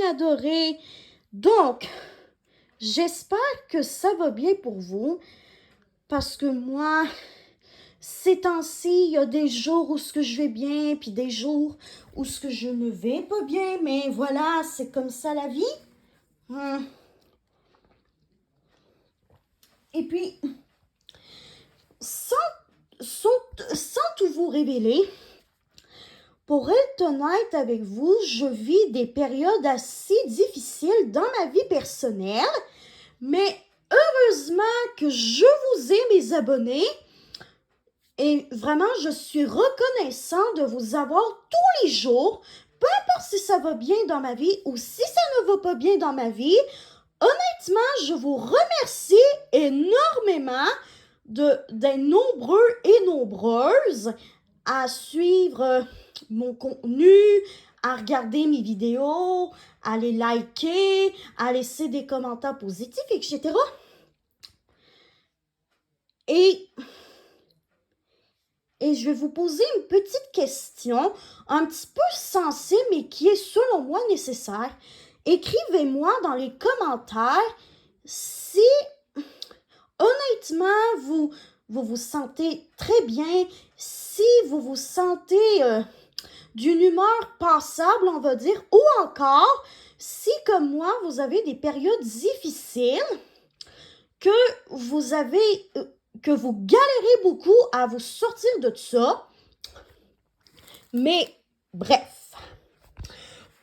adorée. Donc, j'espère que ça va bien pour vous parce que moi, ces temps-ci, il y a des jours où ce que je vais bien puis des jours où ce que je ne vais pas bien. Mais voilà, c'est comme ça la vie. Et puis, sans tout vous révéler, pour être honnête avec vous, je vis des périodes assez difficiles dans ma vie personnelle, mais heureusement que je vous ai, mes abonnés, et vraiment, je suis reconnaissant de vous avoir tous les jours, peu importe si ça va bien dans ma vie ou si ça ne va pas bien dans ma vie. Honnêtement, je vous remercie énormément d'être nombreux et nombreuses à suivre mon contenu, à regarder mes vidéos, à les liker, à laisser des commentaires positifs, etc. Et je vais vous poser une petite question, un petit peu sensible, mais qui est selon moi nécessaire. Écrivez-moi dans les commentaires si honnêtement vous vous sentez très bien, si vous vous sentez d'une humeur passable, on va dire, ou encore si comme moi vous avez des périodes difficiles, que vous galérez beaucoup à vous sortir de ça. Mais bref,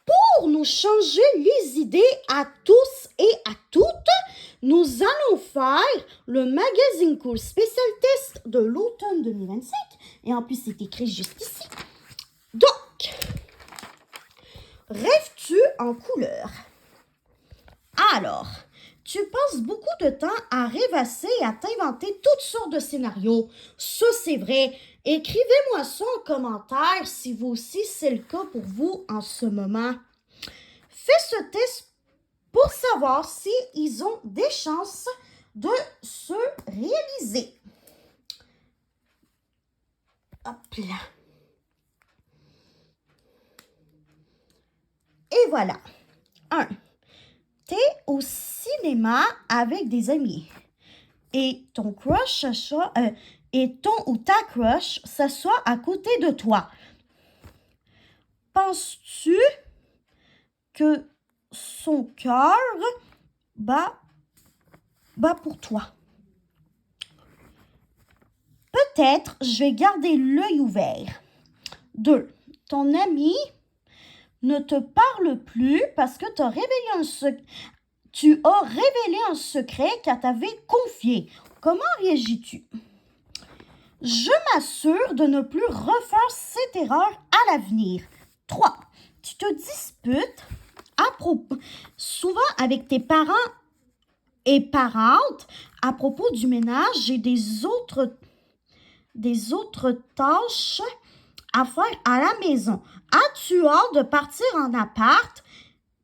pour nous changer les idées à tous et à toutes, nous allons faire le magazine cool spécial test de l'automne 2025. Et en plus, c'est écrit juste ici. Donc, rêves-tu en couleur? Alors, tu passes beaucoup de temps à rêvasser et à t'inventer toutes sortes de scénarios. Ça, c'est vrai. Écrivez-moi ça en commentaire si vous aussi c'est le cas pour vous en ce moment. Fais ce test pour savoir si ils ont des chances de se réaliser. Hop là. Et voilà. 1. T'es au cinéma avec des amis et ton crush et ton ou ta crush s'assoit à côté de toi. Penses-tu que son cœur bat pour toi? Peut-être je vais garder l'œil ouvert. 2. Ton ami ne te parle plus parce que tu as révélé un secret qu'elle t'avait confié. Comment réagis-tu? Je m'assure de ne plus refaire cette erreur à l'avenir. 3. Tu te disputes souvent avec tes parents et parentes à propos du ménage et des autres tâches à faire à la maison. As-tu hâte de partir en appart,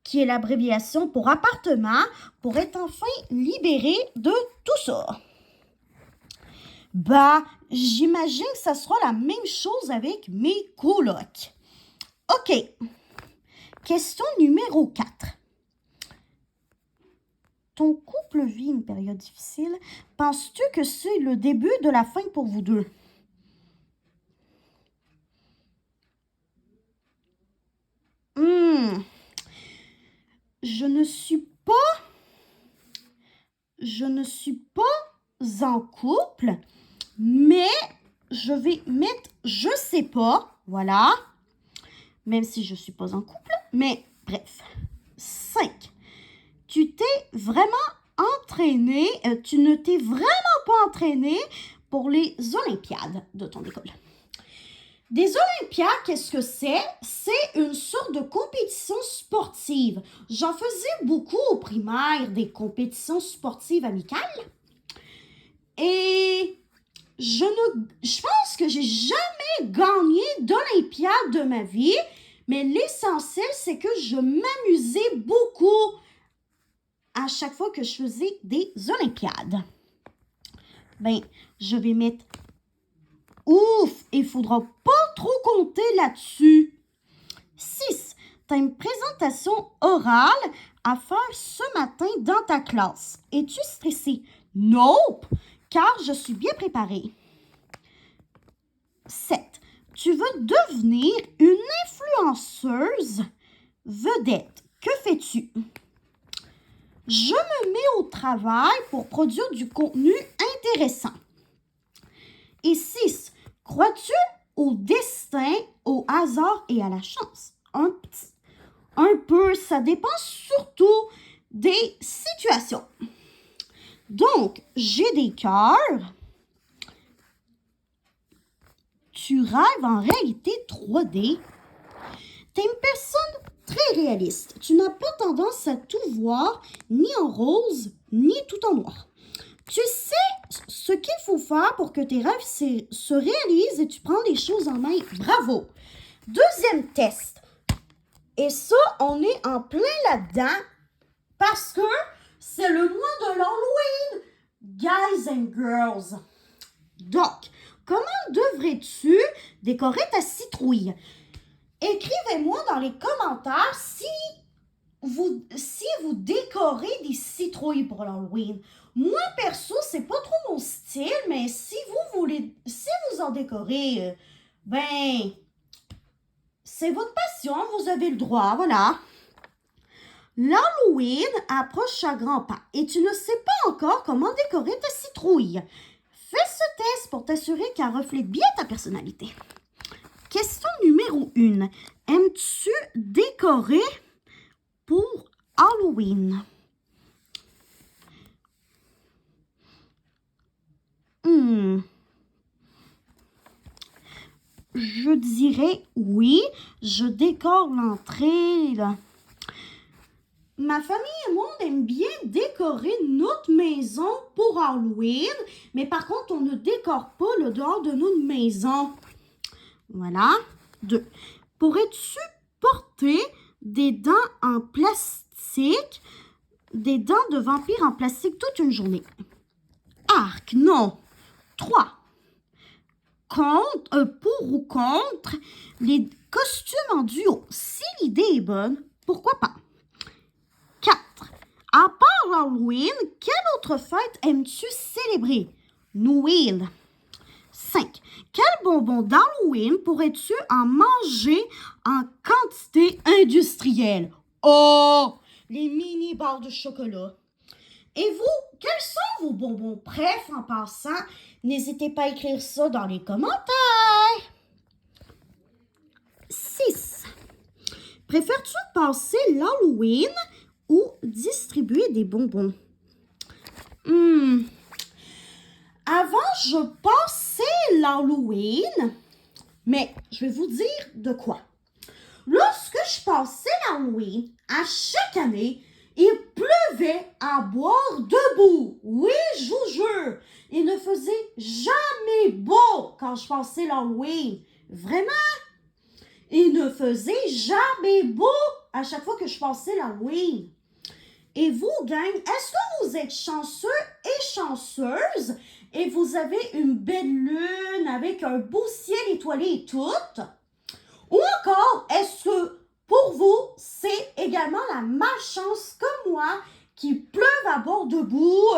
qui est l'abréviation pour appartement, pour être enfin libéré de tout ça? J'imagine que ça sera la même chose avec mes colocs. OK. Question numéro 4. Ton couple vit une période difficile. Penses-tu que c'est le début de la fin pour vous deux? Je ne suis pas en couple, mais je vais mettre je sais pas, voilà, même si je suis pas en couple, mais bref. 5. Tu ne t'es vraiment pas entraîné pour les Olympiades de ton école. Des Olympiades, qu'est-ce que c'est? C'est une sorte de compétition sportive. J'en faisais beaucoup au primaire, des compétitions sportives amicales. Et je pense que j'ai jamais gagné d'Olympiade de ma vie, mais l'essentiel, c'est que je m'amusais beaucoup à chaque fois que je faisais des Olympiades. Je vais mettre ouf, il ne faudra pas trop compter là-dessus. 6. tu as une présentation orale à faire ce matin dans ta classe. Es-tu stressé? Nope, car je suis bien préparée. 7. Tu veux devenir une influenceuse vedette. Que fais-tu? Je me mets au travail pour produire du contenu intéressant. Et 6. Crois-tu au destin, au hasard et à la chance? Un peu, ça dépend surtout des situations. Donc, j'ai des cœurs. Tu rêves en réalité 3D. Tu es une personne très réaliste. Tu n'as pas tendance à tout voir, ni en rose, ni tout en noir. Tu sais ce qu'il faut faire pour que tes rêves se réalisent et tu prends les choses en main. Bravo! Deuxième test. Et ça, on est en plein là-dedans parce que c'est le mois de l'Halloween, guys and girls. Donc, comment devrais-tu décorer ta citrouille? Écrivez-moi dans les commentaires si vous décorez des citrouilles pour l'Halloween. Moi, perso, c'est pas trop mon style, mais si vous en décorez, c'est votre passion, vous avez le droit, voilà. L'Halloween approche à grands pas et tu ne sais pas encore comment décorer ta citrouille. Fais ce test pour t'assurer qu'elle reflète bien ta personnalité. Question numéro 1. Aimes-tu décorer pour Halloween? Je dirais oui, je décore l'entrée. Ma famille et moi, on aime bien décorer notre maison pour Halloween, mais par contre, on ne décore pas le dehors de notre maison. Voilà. 2. Pourrais-tu porter des dents en plastique, des dents de vampire en plastique toute une journée? Arc, non. 3. Pour ou contre les costumes en duo. Si l'idée est bonne, pourquoi pas? 4. À part Halloween, quelle autre fête aimes-tu célébrer? Noël. 5. Quel bonbon d'Halloween pourrais-tu en manger en quantité industrielle? Oh, les mini barres de chocolat. Et vous, quels sont vos bonbons préf en passant? N'hésitez pas à écrire ça dans les commentaires. 6. Préfères-tu passer l'Halloween ou distribuer des bonbons? Avant, je passais l'Halloween, mais je vais vous dire de quoi. Lorsque je passais l'Halloween, à chaque année, il pleuvait à boire debout. Oui, je vous jure, il ne faisait jamais beau quand je passais l'Halloween. Vraiment, il ne faisait jamais beau à chaque fois que je passais l'Halloween. Et vous, gang, est-ce que vous êtes chanceux et chanceuses et vous avez une belle lune avec un beau ciel étoilé et tout? Ou encore, est-ce que pour vous, c'est également la malchance comme moi qu'il pleuve à bord debout,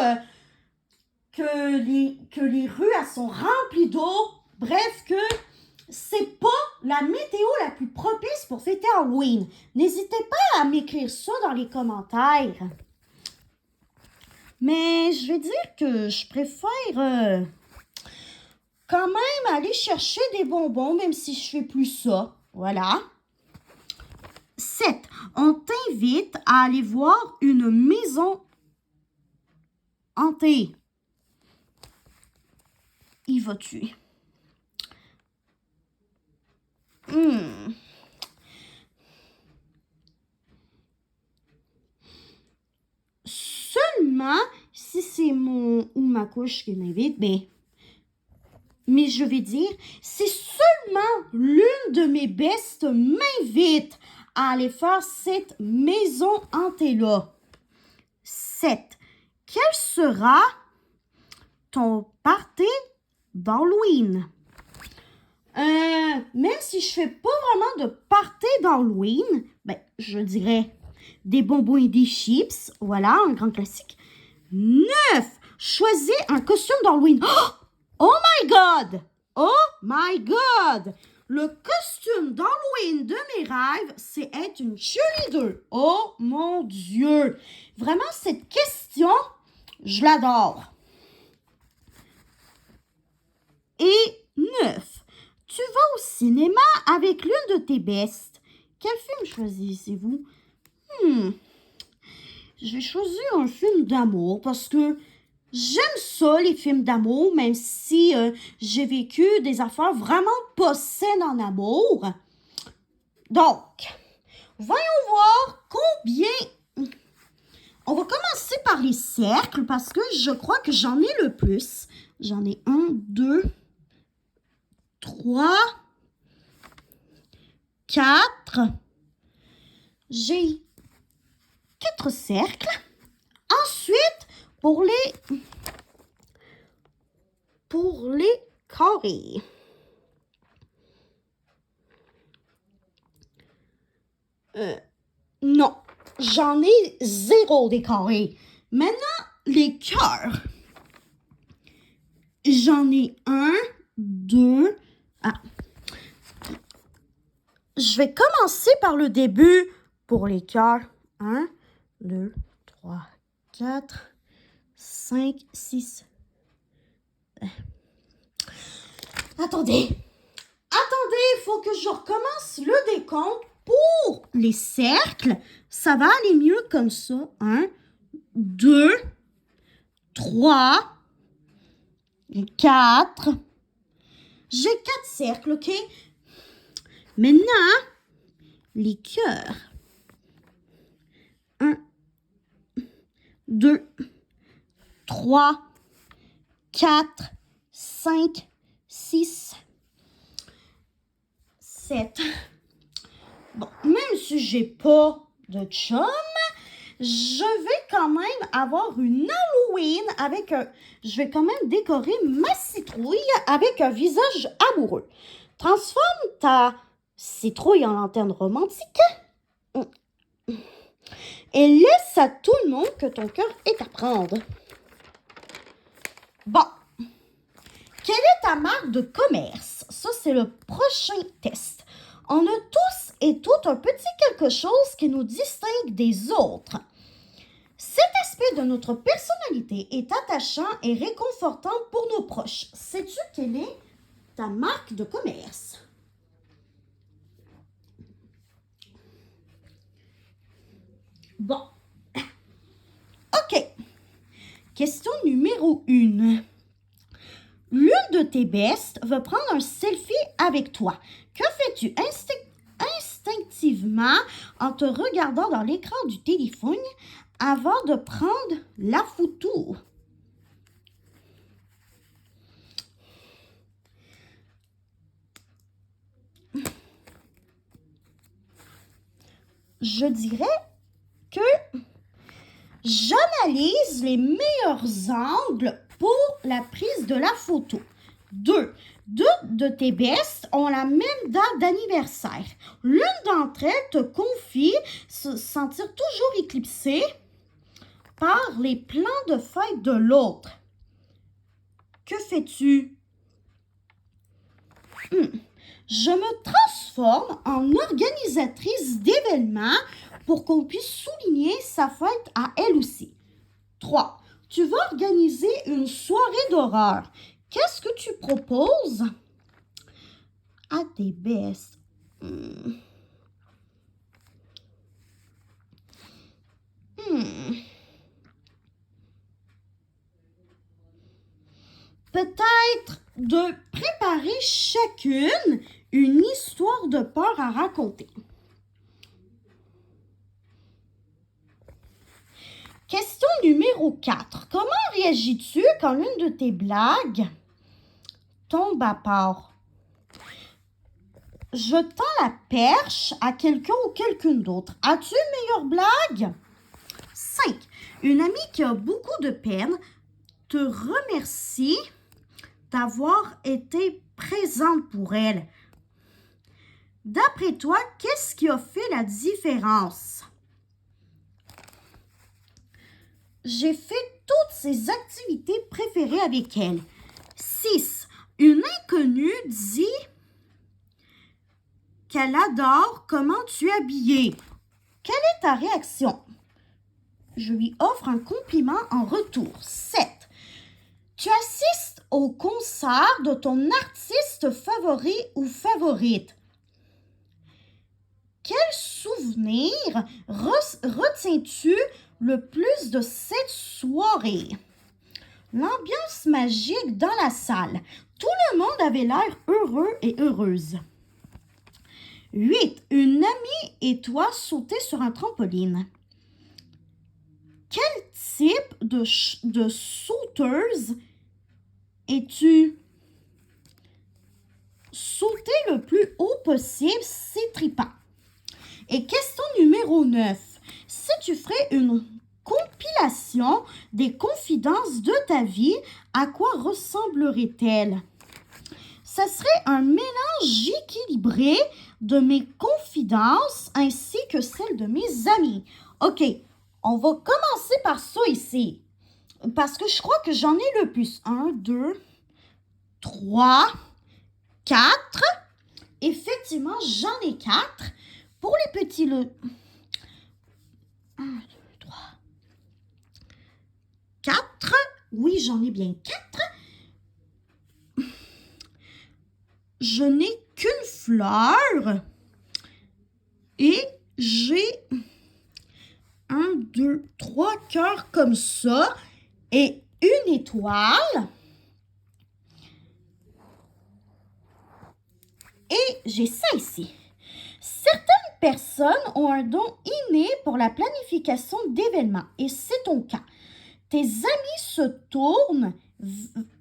que les rues elles sont remplies d'eau, bref, que c'est pas la météo la plus propice pour fêter Halloween. N'hésitez pas à m'écrire ça dans les commentaires. Mais je vais dire que je préfère quand même aller chercher des bonbons, même si je fais plus ça. Voilà. 7. On t'invite à aller voir une maison hantée. Y vas-tu? Seulement si c'est mon ou ma couche qui m'invite, mais je vais dire, si seulement l'une de mes bestes m'invite à aller faire cette maison hantée-là. 7. Quel sera ton party d'Halloween? Même si je fais pas vraiment de party d'Halloween, ben, je dirais des bonbons et des chips. Voilà, un grand classique. 9. Choisis un costume d'Halloween. Oh my God! Oh my God! Le costume d'Halloween de mes rêves, c'est être une cheerleader. Oh mon Dieu! Vraiment, cette question, je l'adore. Et 9. Tu vas au cinéma avec l'une de tes bestes. Quel film choisissez-vous? Je vais choisir un film d'amour parce que j'aime ça, les films d'amour, même si j'ai vécu des affaires vraiment pas saines en amour. Donc, voyons voir combien... On va commencer par les cercles parce que je crois que j'en ai le plus. J'en ai 1, 2, 3, 4. J'ai 4 cercles. Ensuite, pour les carrés. Non, j'en ai 0 des carrés. Maintenant, les cœurs. J'en ai 1, 2... Je vais commencer par le début pour les cœurs. 1, 2, 3, 4, 5, 6. Attendez, il faut que je recommence le décompte pour les cercles. Ça va aller mieux comme ça. 1, 2, 3, 4. J'ai 4 cercles, OK? Maintenant, les cœurs. 1, 2, 3, 4, 5, 6, 7. Bon, même si j'ai pas de chum, je vais quand même avoir une Halloween avec un... Je vais quand même décorer ma citrouille avec un visage amoureux. Transforme ta citrouille en lanterne romantique et laisse à tout le monde que ton cœur est à prendre. Bon. Quelle est ta marque de commerce? Ça, c'est le prochain test. On a tous et toutes un petit quelque chose qui nous distingue des autres. Cet aspect de notre personnalité est attachant et réconfortant pour nos proches. Sais-tu quelle est ta marque de commerce? Bon. OK. Question numéro 1. L'une de tes bestes veut prendre un selfie avec toi. Que fais-tu instinctivement en te regardant dans l'écran du téléphone avant de prendre la photo? Je dirais que j'analyse les meilleurs angles pour la prise de la photo. 2. Deux de tes bestes ont la même date d'anniversaire. L'une d'entre elles te confie se sentir toujours éclipsée par les plans de fête de l'autre. Que fais-tu? Je me transforme en organisatrice d'événements pour qu'on puisse souligner sa fête à elle aussi. 3. Tu vas organiser une soirée d'horreur. Qu'est-ce que tu proposes à tes bestes? Peut-être de préparer chacune une histoire de peur à raconter. Question numéro 4. Comment réagis-tu quand l'une de tes blagues tombe à part? Je tends la perche à quelqu'un ou quelqu'un d'autre. As-tu une meilleure blague? 5. Une amie qui a beaucoup de peine te remercie d'avoir été présente pour elle. D'après toi, qu'est-ce qui a fait la différence? J'ai fait toutes ses activités préférées avec elle. 6. Une inconnue dit qu'elle adore comment tu es habillé. Quelle est ta réaction? Je lui offre un compliment en retour. 7. Tu assistes au concert de ton artiste favori ou favorite. Quel souvenir retiens-tu le plus de cette soirée? L'ambiance magique dans la salle. Tout le monde avait l'air heureux et heureuse. 8. Une amie et toi sautez sur un trampoline. Quel type de sauteuse es-tu? Sauter le plus haut possible, c'est trippant. Et question numéro 9. Si tu ferais une compilation des confidences de ta vie, à quoi ressemblerait-elle? Ce serait un mélange équilibré de mes confidences ainsi que celles de mes amis. OK, on va commencer par ça ici. Parce que je crois que j'en ai le plus. 1, 2, 3, 4. Effectivement, j'en ai 4. Pour les petits, 1, 2, 3, 4. Oui, j'en ai bien 4. Je n'ai qu'une fleur. Et j'ai 1, 2, 3 cœurs comme ça. Et une étoile. Et j'ai ça ici. Certaines personnes ont un don inné pour la planification d'événements, et c'est ton cas. Tes amis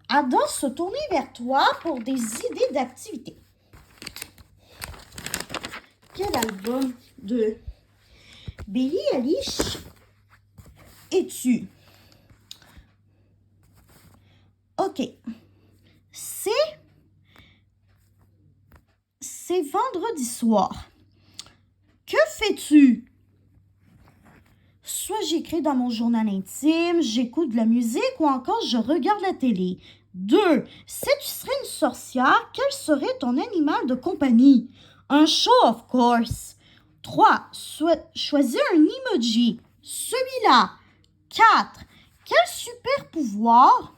adorent se tourner vers toi pour des idées d'activités. Quel album de Billie Eilish es-tu? OK. C'est vendredi soir. Que fais-tu? Soit j'écris dans mon journal intime, j'écoute de la musique ou encore je regarde la télé. 2. Si tu serais une sorcière, quel serait ton animal de compagnie? Un chat, of course. 3. Choisis un emoji. Celui-là. 4. Quel super pouvoir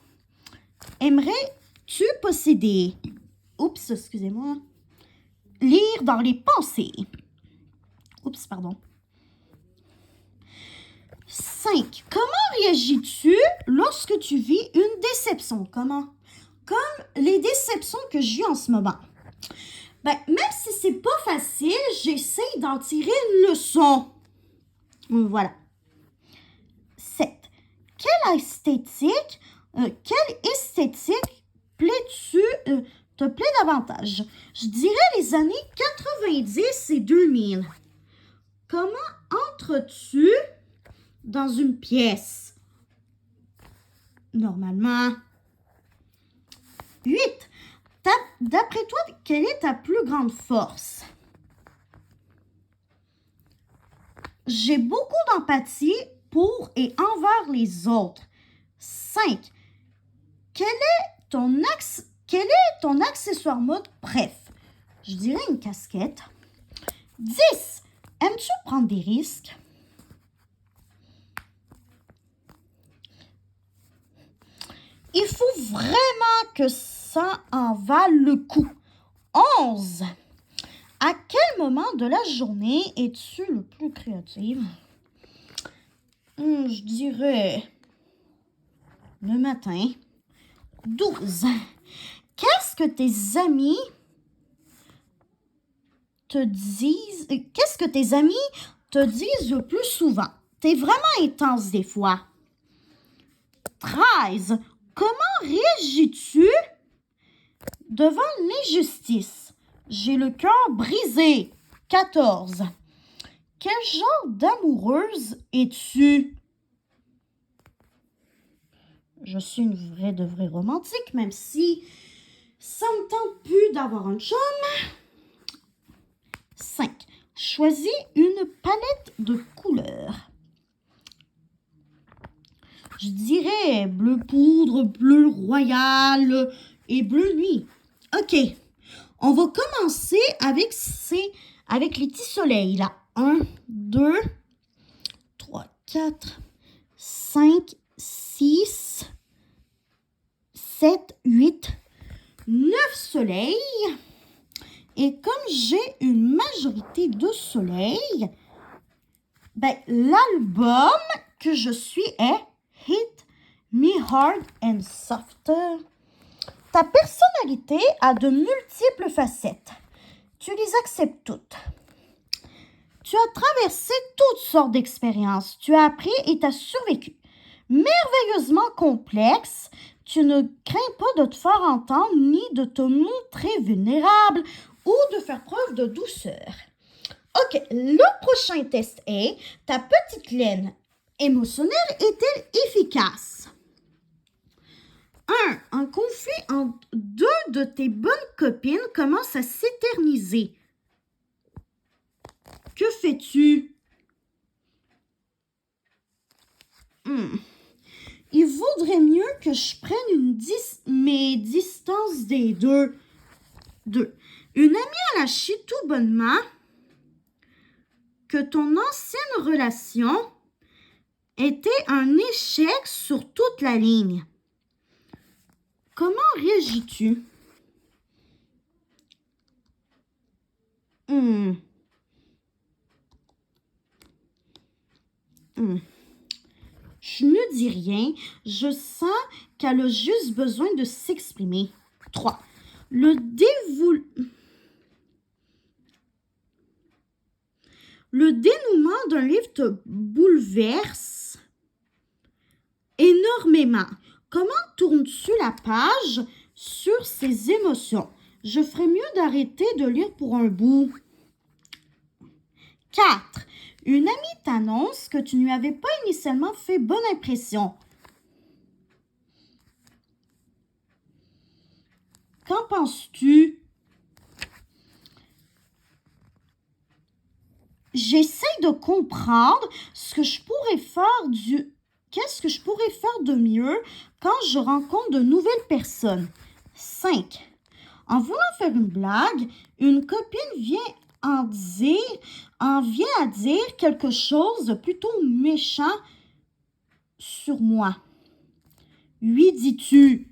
aimerais-tu posséder? Oups, excusez-moi. Lire dans les pensées. Oups, pardon. 5. Comment réagis-tu lorsque tu vis une déception? Comment? Comme les déceptions que j'ai en ce moment. Même si c'est pas facile, j'essaie d'en tirer une leçon. Voilà. 7. Quelle esthétique te plaît davantage? Je dirais les années 90 et 2000. Comment entres-tu dans une pièce? Normalement. 8. D'après toi, quelle est ta plus grande force? J'ai beaucoup d'empathie pour et envers les autres. 5. Quel est ton accessoire mode préf? Je dirais une casquette. 10. Aimes-tu prendre des risques? Il faut vraiment que ça en vale le coup. 11. À quel moment de la journée es-tu le plus créative? Je dirais le matin. 12. Qu'est-ce que tes amis te disent le plus souvent? T'es vraiment intense des fois. 13. Comment réagis-tu devant l'injustice? J'ai le cœur brisé. 14. Quel genre d'amoureuse es-tu? Je suis une vraie romantique, même si Ça me tente plus d'avoir un chum. 5. Choisis une palette de couleurs. Je dirais bleu poudre, bleu royal et bleu nuit. OK. On va commencer avec les petits soleils, là. 1, 2, 3, 4, 5, 6, 7, 8, 9 soleils. Et comme j'ai une majorité de soleils, ben, l'album que je suis est Hit Me Hard and Soft. Ta personnalité a de multiples facettes. Tu les acceptes toutes. Tu as traversé toutes sortes d'expériences. Tu as appris et tu as survécu. Merveilleusement complexe, tu ne crains pas de te faire entendre ni de te montrer vulnérable ou de faire preuve de douceur. OK, le prochain test est, ta petite laine émotionnelle est-elle efficace? 1. Un conflit entre 2 de tes bonnes copines commence à s'éterniser. Que fais-tu? Il vaudrait mieux que je prenne mes distances des deux. 2. Une amie a lâché tout bonnement que ton ancienne relation était un échec sur toute la ligne. Comment réagis-tu? Je ne dis rien. Je sens qu'elle a juste besoin de s'exprimer. 3. Le dénouement d'un livre te bouleverse énormément. Comment tournes-tu la page sur ces émotions? Je ferais mieux d'arrêter de lire pour un bout. 4. Une amie t'annonce que tu ne lui avais pas initialement fait bonne impression. Qu'en penses-tu? J'essaie de comprendre qu'est-ce que je pourrais faire de mieux quand je rencontre de nouvelles personnes. 5. En voulant faire une blague, une copine vient à dire quelque chose de plutôt méchant sur moi. 8. Dis-tu?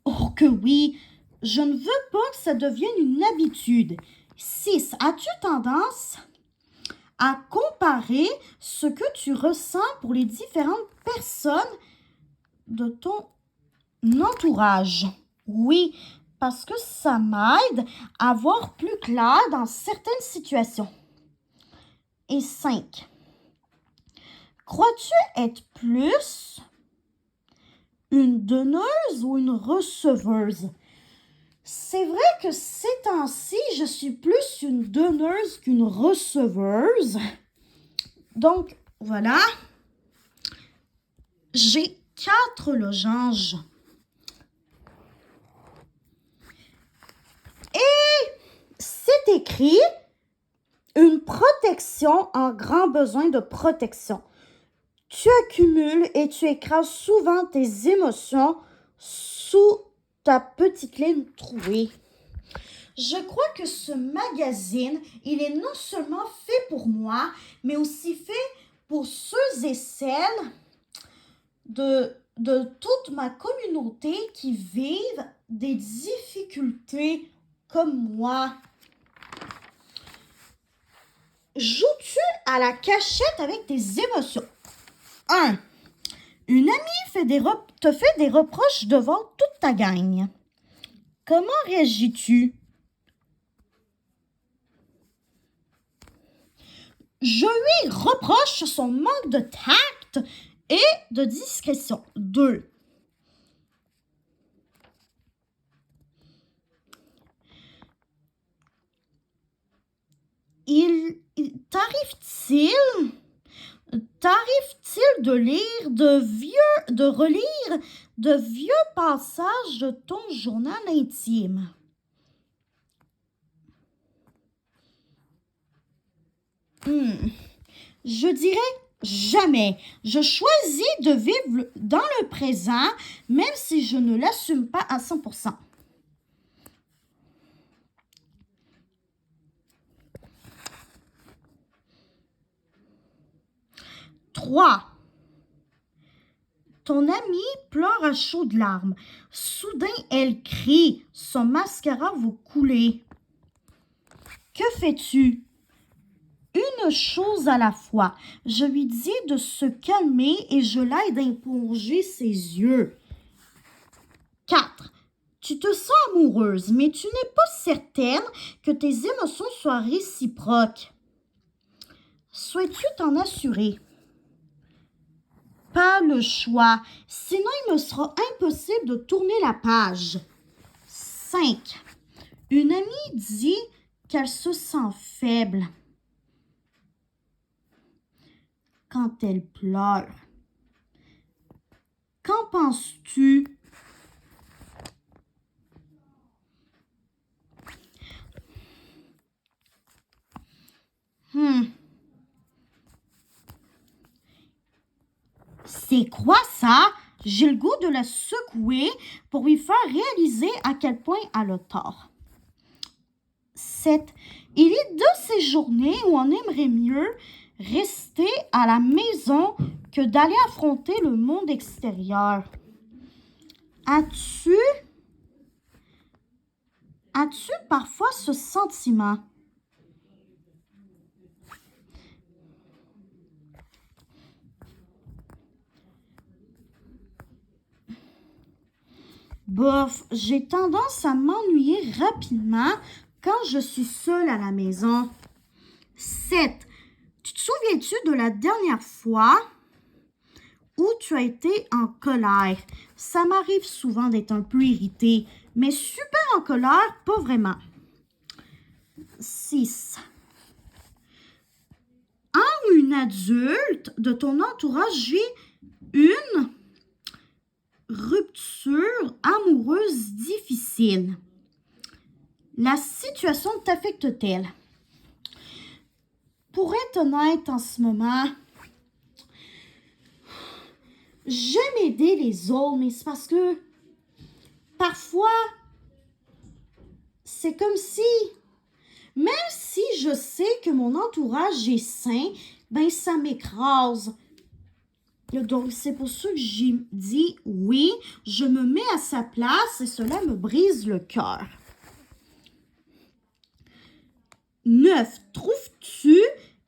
Oh que oui, je ne veux pas que ça devienne une habitude. 6. As-tu tendance à comparer ce que tu ressens pour les différentes personnes de ton entourage? Oui, parce que ça m'aide à voir plus clair dans certaines situations. Et 5. Crois-tu être plus une donneuse ou une receveuse? C'est vrai que ces temps-ci, je suis plus une donneuse qu'une receveuse. Donc, voilà. J'ai 4 losanges. Et c'est écrit une protection en grand besoin de protection. Tu accumules et tu écrases souvent tes émotions sous ta petite ligne trouée. Je crois que ce magazine, il est non seulement fait pour moi, mais aussi fait pour ceux et celles de toute ma communauté qui vivent des difficultés comme moi. Joues-tu à la cachette avec tes émotions? 1. Une amie te fait des reproches devant toute ta gang. Comment réagis-tu? Je lui reproche son manque de tact et de discrétion. 2. Il t'arrive-t-il T'arrive-t-il de relire de vieux passages de ton journal intime? Je dirais jamais. Je choisis de vivre dans le présent, même si je ne l'assume pas à 100%. 3. Ton amie pleure à chaudes larmes. Soudain, elle crie. Son mascara va couler. Que fais-tu? Une chose à la fois. Je lui dis de se calmer et je l'aide à éponger ses yeux. 4. Tu te sens amoureuse, mais tu n'es pas certaine que tes émotions soient réciproques. Souhaites-tu t'en assurer? Pas le choix, sinon il me sera impossible de tourner la page. 5. Une amie dit qu'elle se sent faible quand elle pleure. Qu'en penses-tu? C'est quoi ça? J'ai le goût de la secouer pour lui faire réaliser à quel point elle a tort. 7. Il est de ces journées où on aimerait mieux rester à la maison que d'aller affronter le monde extérieur. As-tu parfois ce sentiment? Bof, j'ai tendance à m'ennuyer rapidement quand je suis seule à la maison. 7. Tu te souviens-tu de la dernière fois où tu as été en colère? Ça m'arrive souvent d'être un peu irritée, mais super en colère, pas vraiment. 6. En une adulte de ton entourage vit une rupture amoureuse difficile. La situation t'affecte-t-elle? Pour être honnête en ce moment, j'aime aider les autres, mais c'est parce que parfois, c'est comme si, même si je sais que mon entourage est sain, ben ça m'écrase. Donc, c'est pour ça que j'ai dit oui, je me mets à sa place et cela me brise le cœur. 9. Trouves-tu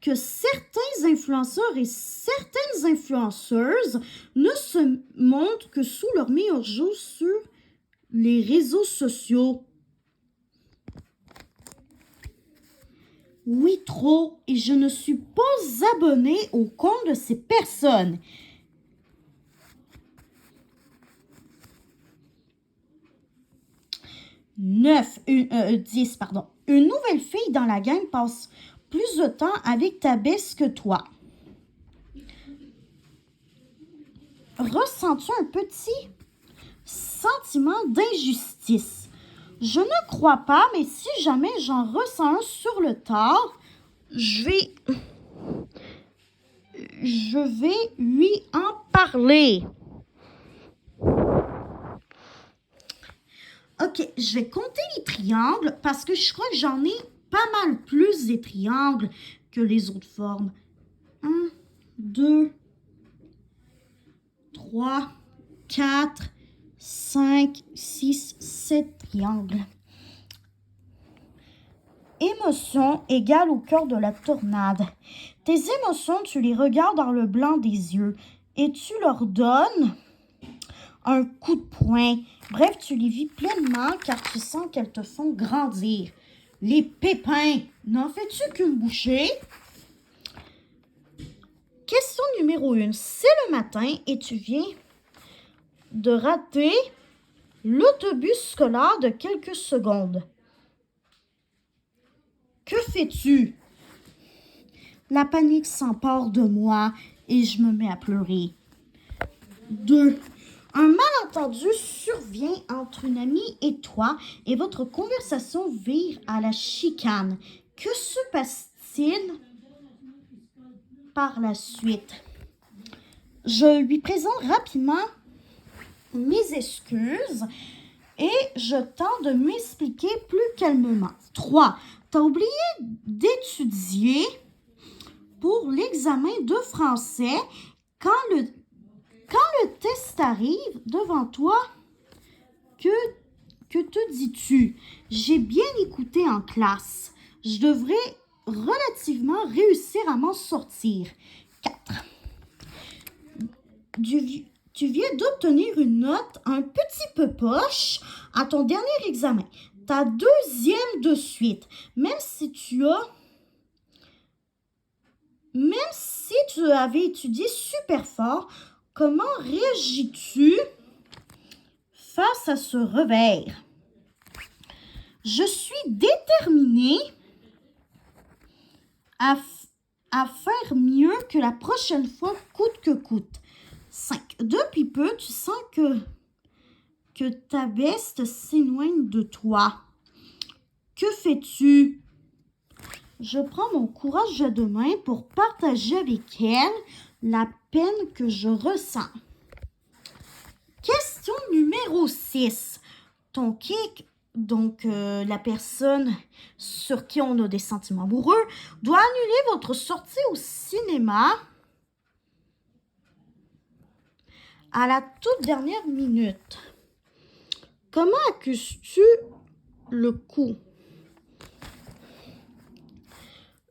que certains influenceurs et certaines influenceuses ne se montrent que sous leur meilleur jour sur les réseaux sociaux? Oui, trop, et je ne suis pas abonnée au compte de ces personnes. 10, pardon. Une nouvelle fille dans la gang passe plus de temps avec ta baisse que toi. Ressens-tu un petit sentiment d'injustice? Je ne crois pas, mais si jamais j'en ressens un sur le tard, je vais lui en parler. Ok, je vais compter les triangles parce que je crois que j'en ai pas mal plus des triangles que les autres formes. 1, 2, 3, 4, 5, 6, 7 triangles. Émotion égale au cœur de la tornade. Tes émotions, tu les regardes dans le blanc des yeux et tu leur donnes un coup de poing. Bref, tu les vis pleinement car tu sens qu'elles te font grandir. Les pépins, n'en fais-tu qu'une bouchée? Question numéro 1. C'est le matin et tu viens de rater l'autobus scolaire de quelques secondes. Que fais-tu? La panique s'empare de moi et je me mets à pleurer. 2. Un malentendu survient entre une amie et toi et votre conversation vire à la chicane. Que se passe-t-il par la suite? Je lui présente rapidement mes excuses et je tente de m'expliquer plus calmement. 3. T'as oublié d'étudier pour l'examen de français. Quand le test arrive devant toi, que te dis-tu? J'ai bien écouté en classe. Je devrais relativement réussir à m'en sortir. 4. Tu viens d'obtenir une note un petit peu poche à ton dernier examen. Ta deuxième de suite. Même si tu avais étudié super fort, comment réagis-tu face à ce revers? Je suis déterminée à faire mieux que la prochaine fois, coûte que coûte. 5. Depuis peu, tu sens que ta beste s'éloigne de toi. Que fais-tu? Je prends mon courage à deux mains pour partager avec elle la peine que je ressens. Question numéro 6. Ton kick, donc la personne sur qui on a des sentiments amoureux, doit annuler votre sortie au cinéma à la toute dernière minute. Comment accuses-tu le coup?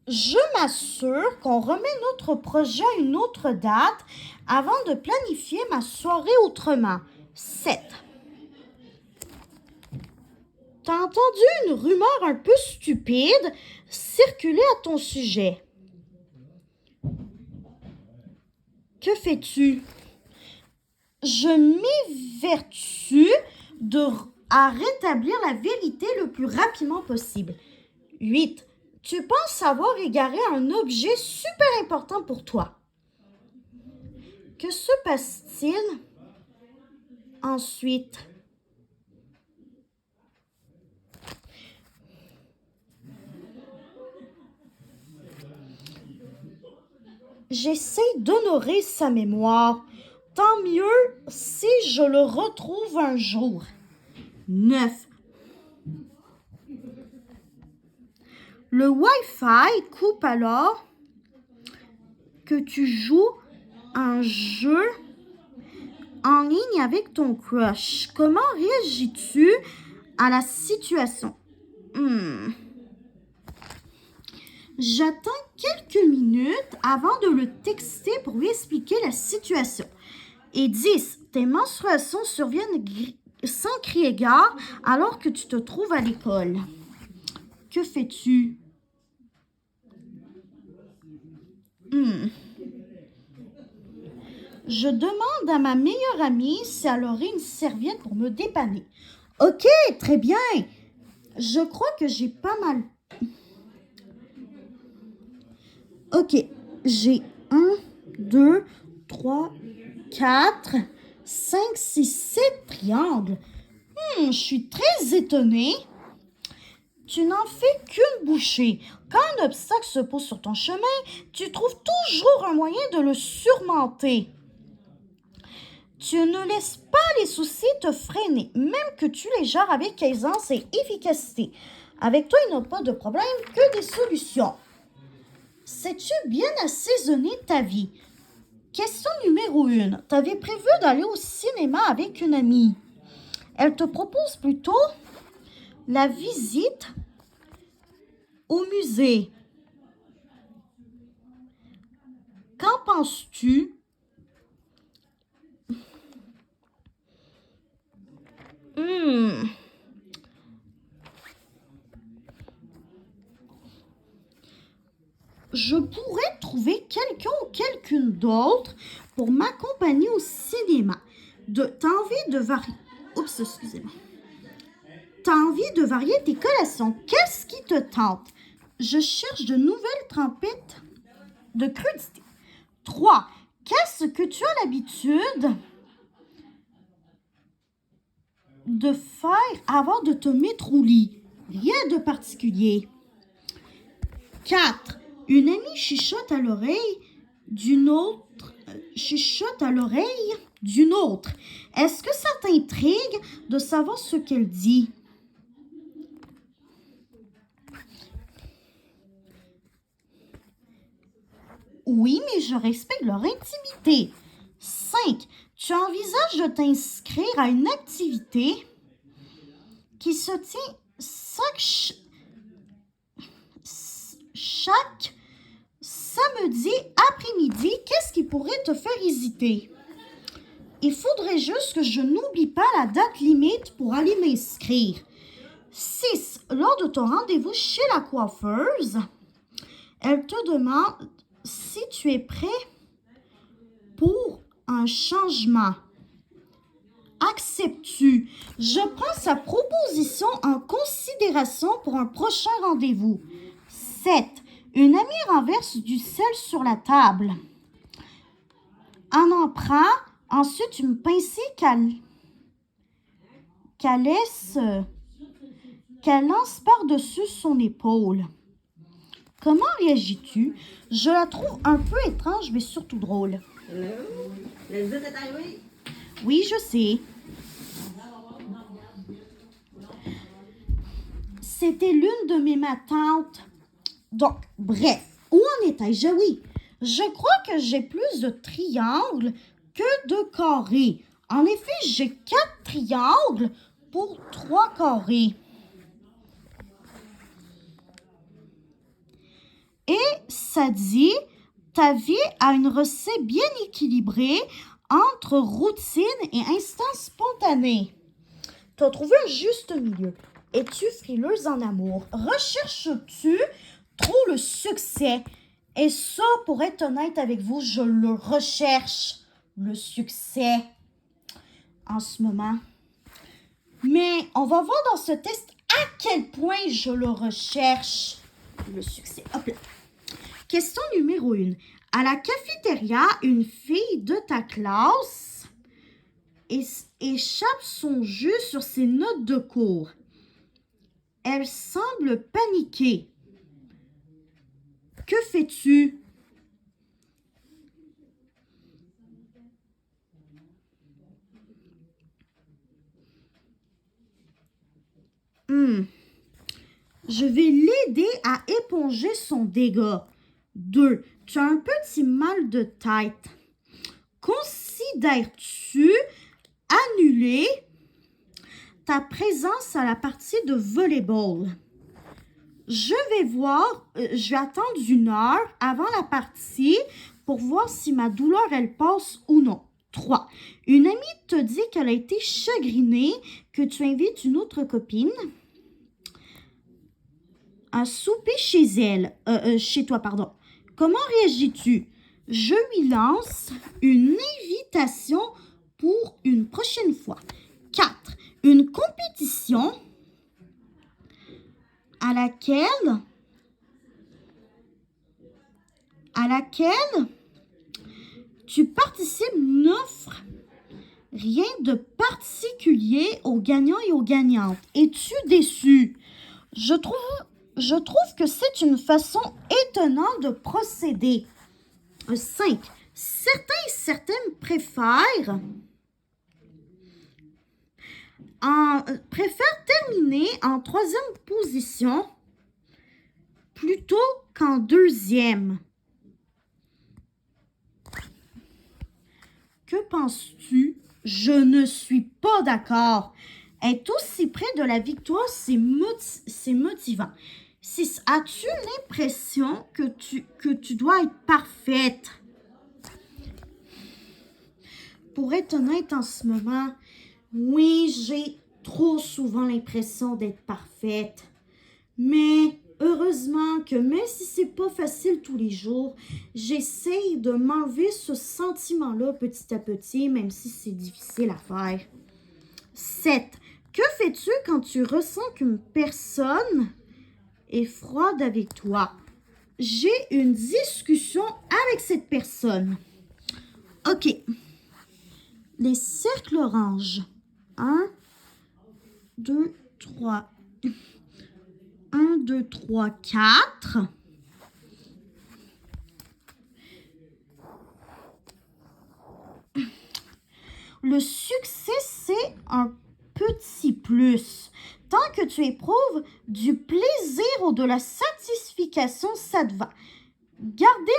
Je m'assure qu'on remet notre projet à une autre date avant de planifier ma soirée autrement. 7. T'as entendu une rumeur un peu stupide circuler à ton sujet. Que fais-tu? Je m'évertue à rétablir la vérité le plus rapidement possible. 8. Tu penses avoir égaré un objet super important pour toi. Que se passe-t-il ensuite? J'essaie d'honorer sa mémoire. Tant mieux si je le retrouve un jour. 9. Le Wi-Fi coupe alors que tu joues un jeu en ligne avec ton crush. Comment réagis-tu à la situation? J'attends quelques minutes avant de le texter pour lui expliquer la situation. Et 10. Tes menstruations surviennent sans crier gare alors que tu te trouves à l'école. Que fais-tu? Je demande à ma meilleure amie si elle aurait une serviette pour me dépanner. Ok, très bien. Je crois que j'ai pas mal. Ok, j'ai 1, 2, 3, 4, 5, 6, 7 triangles. Je suis très étonnée. Tu n'en fais qu'une bouchée. Quand un obstacle se pose sur ton chemin, tu trouves toujours un moyen de le surmonter. Tu ne laisses pas les soucis te freiner, même que tu les gères avec aisance et efficacité. Avec toi, il n'y a pas de problème, que des solutions. Sais-tu bien assaisonner ta vie? Question numéro 1. Tu avais prévu d'aller au cinéma avec une amie. Elle te propose plutôt la visite au musée. Qu'en penses-tu? Je pourrais trouver quelqu'un ou quelqu'une d'autre pour m'accompagner au cinéma. T'as envie de varier... Oups, excusez-moi. T'as envie de varier tes collations. Qu'est-ce qui te tente? Je cherche de nouvelles trempettes de crudité. 3. Qu'est-ce que tu as l'habitude de faire avant de te mettre au lit? Rien de particulier. 4. Une amie chuchote à l'oreille d'une autre. Est-ce que ça t'intrigue de savoir ce qu'elle dit? Oui, mais je respecte leur intimité. 5. Tu envisages de t'inscrire à une activité qui se tient chaque samedi après-midi. Qu'est-ce qui pourrait te faire hésiter? Il faudrait juste que je n'oublie pas la date limite pour aller m'inscrire. 6. Lors de ton rendez-vous chez la coiffeuse, elle te demande si tu es prêt pour un changement. Acceptes-tu? Je prends sa proposition en considération pour un prochain rendez-vous. 7. Une amie renverse du sel sur la table. En prend ensuite une pincée qu'elle lance par-dessus son épaule. Comment réagis-tu? Je la trouve un peu étrange, mais surtout drôle. Hello? La visite est arrivée? Oui, je sais. C'était l'une de mes matantes. Donc, bref, où en étais-je? Oui, je crois que j'ai plus de triangles que de carrés. En effet, j'ai 4 triangles pour 3 carrés. Et ça dit, ta vie a une recette bien équilibrée entre routine et instant spontané. Tu as trouvé un juste milieu. Es-tu frileuse en amour? Recherches-tu trop le succès? Et ça, pour être honnête avec vous, je le recherche, le succès, en ce moment. Mais on va voir dans ce test à quel point je le recherche, le succès. Hop là. Question numéro 1. À la cafétéria, une fille de ta classe échappe son jus sur ses notes de cours. Elle semble paniquée. Que fais-tu? Je vais l'aider à éponger son dégât. 2. Tu as un petit mal de tête. Considères-tu annuler ta présence à la partie de volleyball? Je vais attendre 1 heure avant la partie pour voir si ma douleur, elle passe ou non. 3. Une amie te dit qu'elle a été chagrinée que tu invites une autre copine à souper chez toi. Comment réagis-tu? Je lui lance une invitation pour une prochaine fois. 4. Une compétition à laquelle tu participes n'offre rien de particulier aux gagnants et aux gagnantes. Es-tu déçu? Je trouve que c'est une façon étonnante de procéder. 5. Certaines préfèrent terminer en 3e position plutôt qu'en 2e. Que penses-tu? Je ne suis pas d'accord. Être aussi près de la victoire, c'est motivant. 6. As-tu l'impression que tu dois être parfaite? Pour être honnête en ce moment, oui, j'ai trop souvent l'impression d'être parfaite. Mais heureusement que même si c'est pas facile tous les jours, j'essaye de m'enlever ce sentiment-là petit à petit, même si c'est difficile à faire. 7. Que fais-tu quand tu ressens qu'une personne est froide avec toi? j'ai une discussion avec cette personne. OK. Les cercles oranges. 1, 2, 3. 1, 2, 3, 4. Le succès, c'est un petit plus. Tant que tu éprouves du plaisir ou de la satisfaction, ça te va. Gagner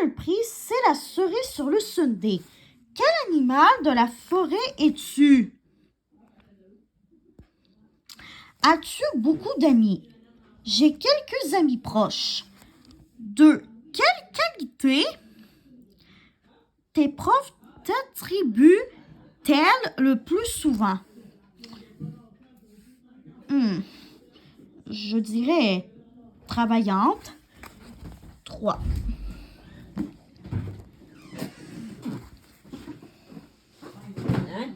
un prix, c'est la cerise sur le sundae. Quel animal de la forêt es-tu? As-tu beaucoup d'amis? J'ai quelques amis proches. 2. Quelle qualité tes profs t'attribuent-elles le plus souvent? Je dirais travaillante. 3. Hein?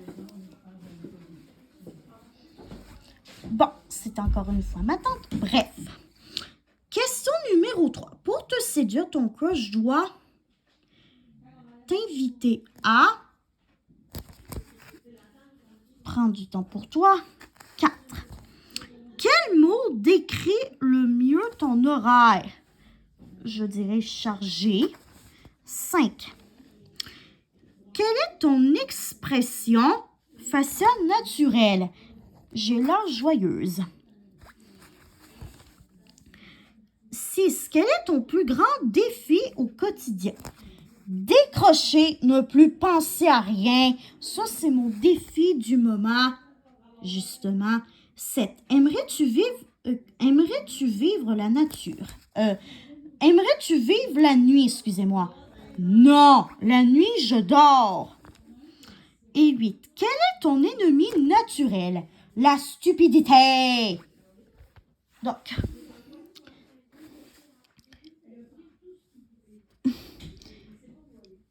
Bon, c'est encore une fois ma tante. Bref. Question numéro 3. Pour te séduire, ton crush doit t'inviter à prendre du temps pour toi. 4. Quel mot décrit le mieux ton horaire? Je dirais chargé. 5. Quelle est ton expression faciale naturelle? J'ai l'air joyeuse. 6. Quel est ton plus grand défi au quotidien? Décrocher, ne plus penser à rien. Ça, c'est mon défi du moment, justement. 7. Aimerais-tu vivre la nature? Aimerais-tu vivre la nuit, excusez-moi? Non, la nuit, je dors. Et 8. Quel est ton ennemi naturel? La stupidité. Donc,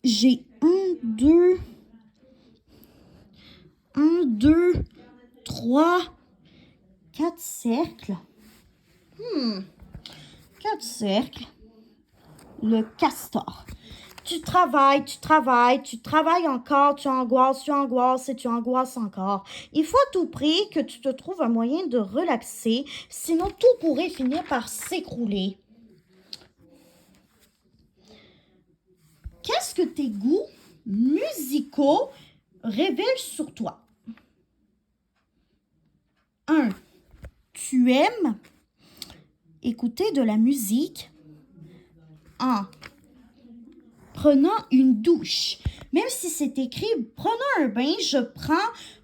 j'ai 1, 2, 3, 4 cercles. 4 cercles. Le castor. Tu travailles encore, tu angoisses et tu angoisses encore. Il faut à tout prix que tu te trouves un moyen de relaxer, sinon tout pourrait finir par s'écrouler. Qu'est-ce que tes goûts musicaux révèlent sur toi? 1. Tu aimes écouter de la musique en prenant une douche. Même si c'est écrit « prenant un bain », je prends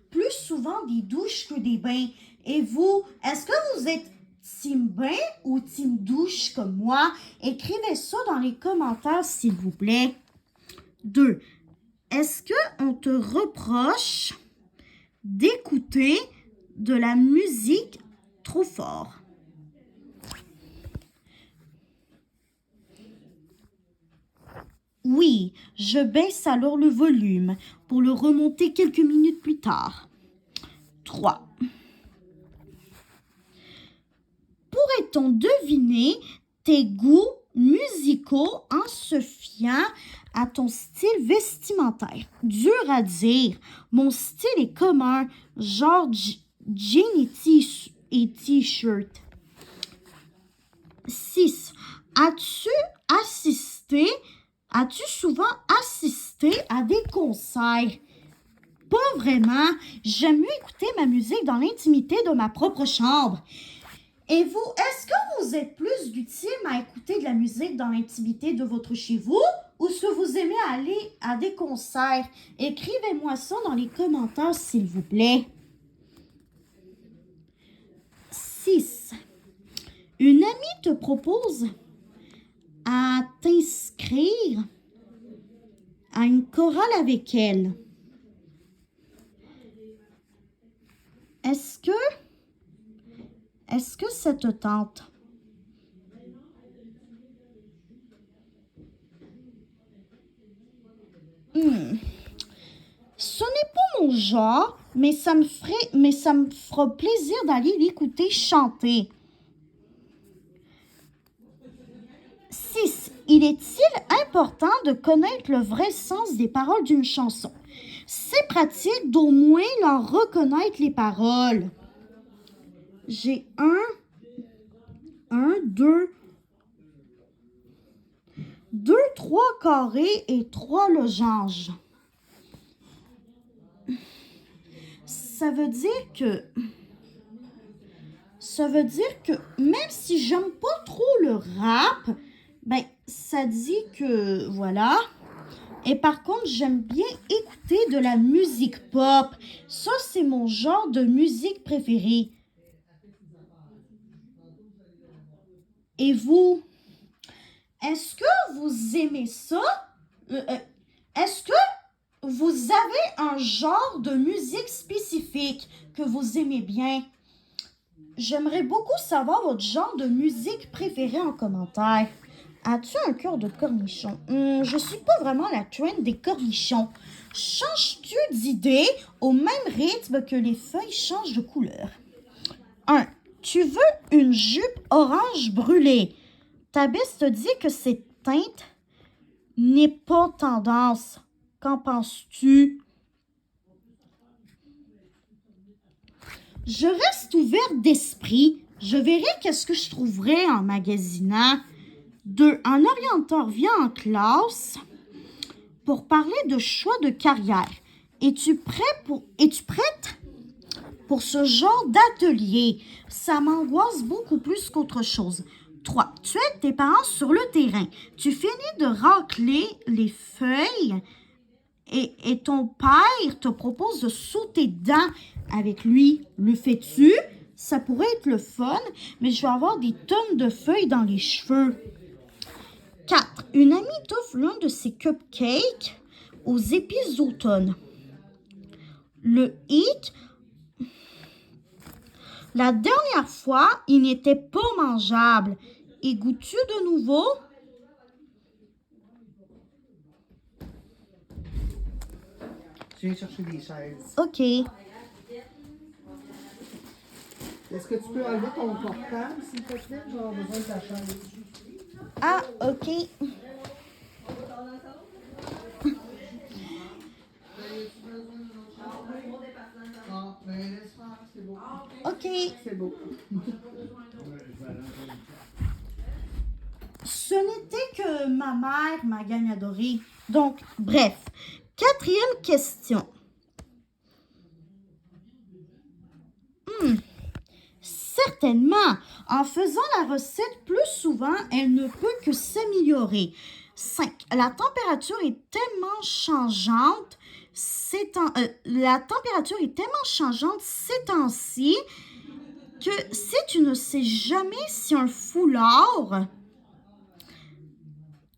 plus souvent des douches que des bains. Et vous, est-ce que vous êtes team bain ou team douche comme moi? Écrivez ça dans les commentaires, s'il vous plaît. 2. Est-ce qu'on te reproche d'écouter de la musique trop fort? Oui, je baisse alors le volume pour le remonter quelques minutes plus tard. 3. Pourrait-on deviner tes goûts musicaux en se fiant à ton style vestimentaire? Dur à dire. Mon style est commun, genre jean et t-shirt. 6. As-tu souvent assisté à des concerts? Pas vraiment. J'aime mieux écouter ma musique dans l'intimité de ma propre chambre. Et vous, est-ce que vous êtes plus du team à écouter de la musique dans l'intimité de votre chez vous ou est-ce que vous aimez aller à des concerts? Écrivez-moi ça dans les commentaires, s'il vous plaît. 6. Une amie te propose à t'inscrire à une chorale avec elle. Est-ce que ça te tente? Ce n'est pas mon genre, mais ça me fera plaisir d'aller l'écouter chanter. est-il important de connaître le vrai sens des paroles d'une chanson? C'est pratique d'au moins en reconnaître les paroles. J'ai 2, 3 carrés et 3 losanges. Ça veut dire que même si j'aime pas trop le rap, ben ça dit que voilà. Et par contre, j'aime bien écouter de la musique pop. Ça, c'est mon genre de musique préféré. Et vous? Est-ce que vous aimez ça? Est-ce que vous avez un genre de musique spécifique que vous aimez bien? J'aimerais beaucoup savoir votre genre de musique préféré en commentaire. As-tu un cœur de cornichon? Je suis pas vraiment la trend des cornichons. Changes-tu d'idée au même rythme que les feuilles changent de couleur? 1. Tu veux une jupe orange brûlée. Ta bise te dit que cette teinte n'est pas tendance. Qu'en penses-tu? Je reste ouverte d'esprit. Je verrai qu'est-ce que je trouverai en magasinant. 2. Un orienteur vient en classe pour parler de choix de carrière. Es-tu prête pour ce genre d'atelier? Ça m'angoisse beaucoup plus qu'autre chose. 3. Tu aides tes parents sur le terrain. Tu finis de racler les feuilles et ton père te propose de sauter dedans avec lui. Le fais-tu? Ça pourrait être le fun, mais je vais avoir des tonnes de feuilles dans les cheveux. 4. Une amie t'offre l'un de ses cupcakes aux épices d'automne. Le hit. La dernière fois, il n'était pas mangeable. Et goûtes-tu de nouveau? Je viens chercher des chaises. OK. Est-ce que tu peux enlever ton portable, s'il te plaît? Je vais avoir besoin de ta chaise. Ah, OK. Ah, mais laisse faire, c'est beau. OK. C'est beau. Ce n'était que ma mère, ma gagne adorée. Donc, bref. 4e question. Certainement. En faisant la recette plus souvent, elle ne peut que s'améliorer. 5. La température est tellement changeante ces temps-ci que si tu ne sais jamais si un foulard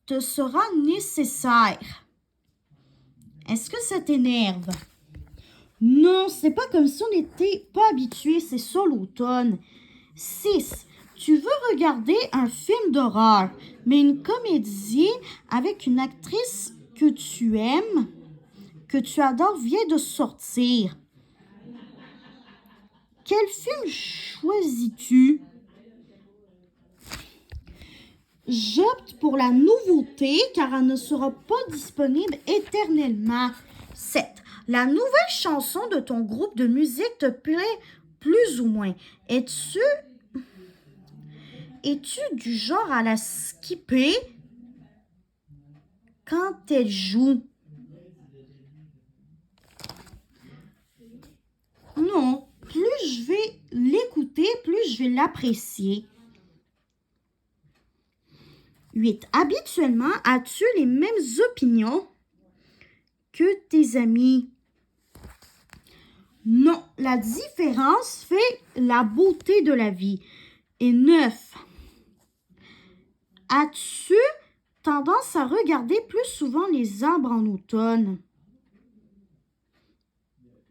te sera nécessaire. Est-ce que ça t'énerve? Non, c'est pas comme si on n'était pas habitué, c'est ça l'automne. 6. Tu veux regarder un film d'horreur, mais une comédie avec une actrice que tu aimes, que tu adores, vient de sortir. Quel film choisis-tu? J'opte pour la nouveauté car elle ne sera pas disponible éternellement. 7. La nouvelle chanson de ton groupe de musique te plaît plus ou moins. Es-tu du genre à la skipper quand elle joue? Non, plus je vais l'écouter, plus je vais l'apprécier. 8. Habituellement, as-tu les mêmes opinions que tes amis? Non, la différence fait la beauté de la vie. Et 9. As-tu tendance à regarder plus souvent les arbres en automne?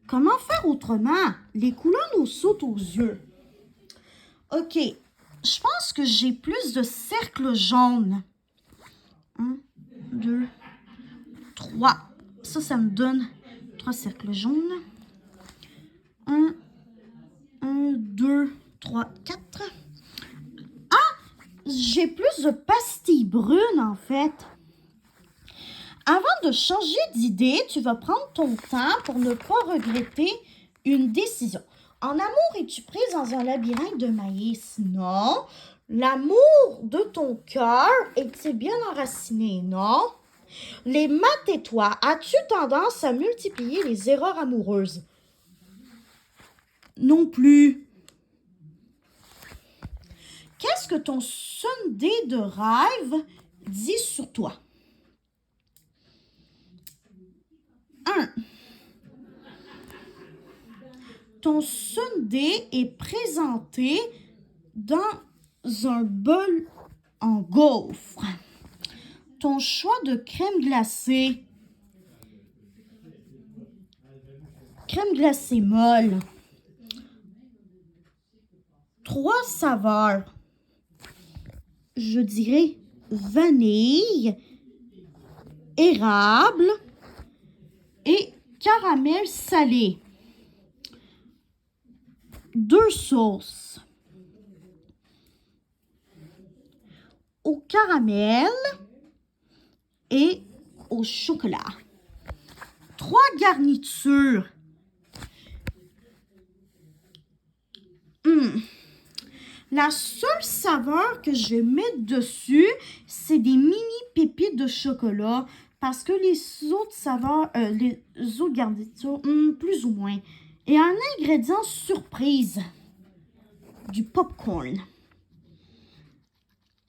Comment faire autrement? Les couleurs nous sautent aux yeux. OK, je pense que j'ai plus de cercles jaunes. 1, 2, 3. Ça me donne 3 cercles jaunes. 1, 2, 3, 4. Ah! J'ai plus de pastilles brunes, en fait. faite. Avant de changer d'idée, tu vas prendre ton temps pour ne pas regretter une décision. En amour, es-tu prise dans un labyrinthe de maïs? Non. L'amour de ton cœur est-il bien enraciné? Non. Les maths et toi, as-tu tendance à multiplier les erreurs amoureuses? Non plus. Qu'est-ce que ton Sunday de rêve dit sur toi? 1. Ton Sunday est présenté dans un bol en gaufre. Ton choix de crème glacée. Crème glacée molle. 3 saveurs. Je dirais vanille, érable et caramel salé. 2 sauces. Au caramel et au chocolat. 3 garnitures. La seule saveur que je vais mettre dessus, c'est des mini pépites de chocolat parce que les autres saveurs, les autres garnitures, plus ou moins. Et un ingrédient surprise, du popcorn.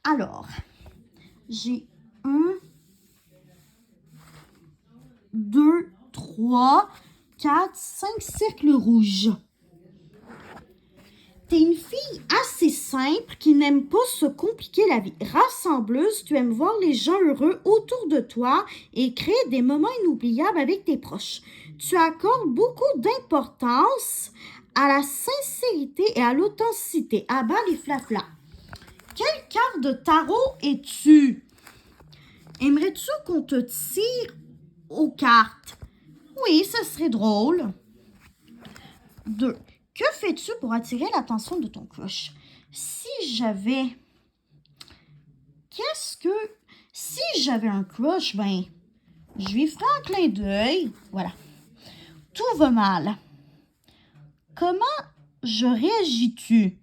Alors, j'ai 1, 2, 3, 4, 5 cercles rouges. T'es une fille assez simple qui n'aime pas se compliquer la vie. Rassembleuse, tu aimes voir les gens heureux autour de toi et créer des moments inoubliables avec tes proches. Tu accordes beaucoup d'importance à la sincérité et à l'authenticité. À bas les flaflas. Quelle carte de tarot es-tu? Aimerais-tu qu'on te tire aux cartes? Oui, ce serait drôle. 2. Que fais-tu pour attirer l'attention de ton crush? Si j'avais un crush, je lui ferais un clin d'œil. Voilà. Tout va mal. Comment je réagis-tu?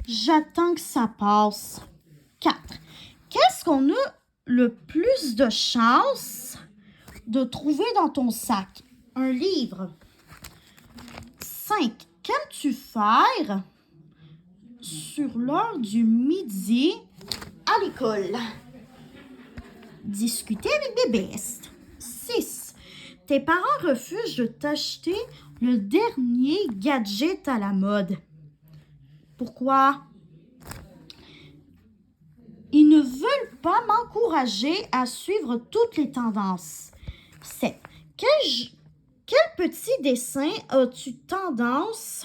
J'attends que ça passe. 4. Qu'est-ce qu'on a le plus de chance de trouver dans ton sac? Un livre. 5. Qu'aimes-tu faire sur l'heure du midi à l'école? Discuter avec des bestes. 6. Tes parents refusent de t'acheter le dernier gadget à la mode. Pourquoi? Ils ne veulent pas m'encourager à suivre toutes les tendances. 7. Quel petit dessin as-tu tendance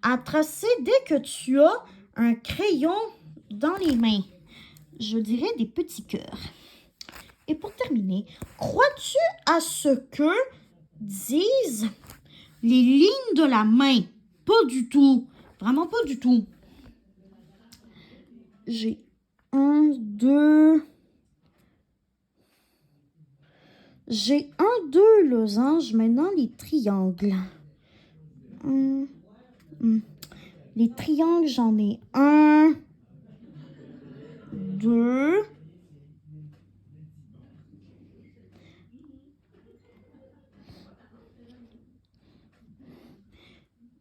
à tracer dès que tu as un crayon dans les mains? Je dirais des petits cœurs. Et pour terminer, crois-tu à ce que disent les lignes de la main? Pas du tout. Vraiment pas du tout. J'ai 1, 2... J'ai 1, 2 losanges, maintenant les triangles. Les triangles, j'en ai 1, 2.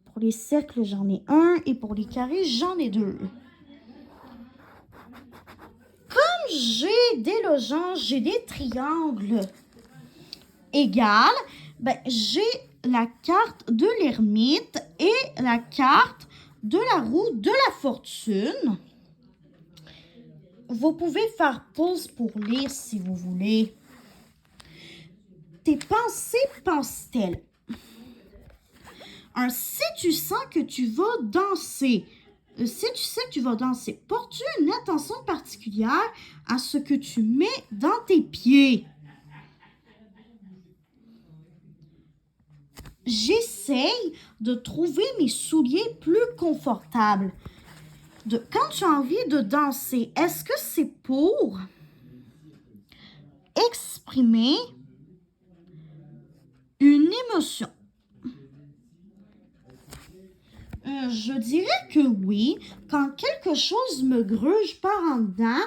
Pour les cercles, j'en ai 1 et pour les carrés, j'en ai 2. Comme j'ai des losanges, j'ai des triangles égales, j'ai la carte de l'ermite et la carte de la roue de la fortune. Vous pouvez faire pause pour lire si vous voulez. Tes pensées pensent-elles? Si tu sens que tu vas danser, portes-tu une attention particulière à ce que tu mets dans tes pieds? J'essaye de trouver mes souliers plus confortables. Quand tu as envie de danser, est-ce que c'est pour exprimer une émotion? Je dirais que oui. Quand quelque chose me gruge par en dedans,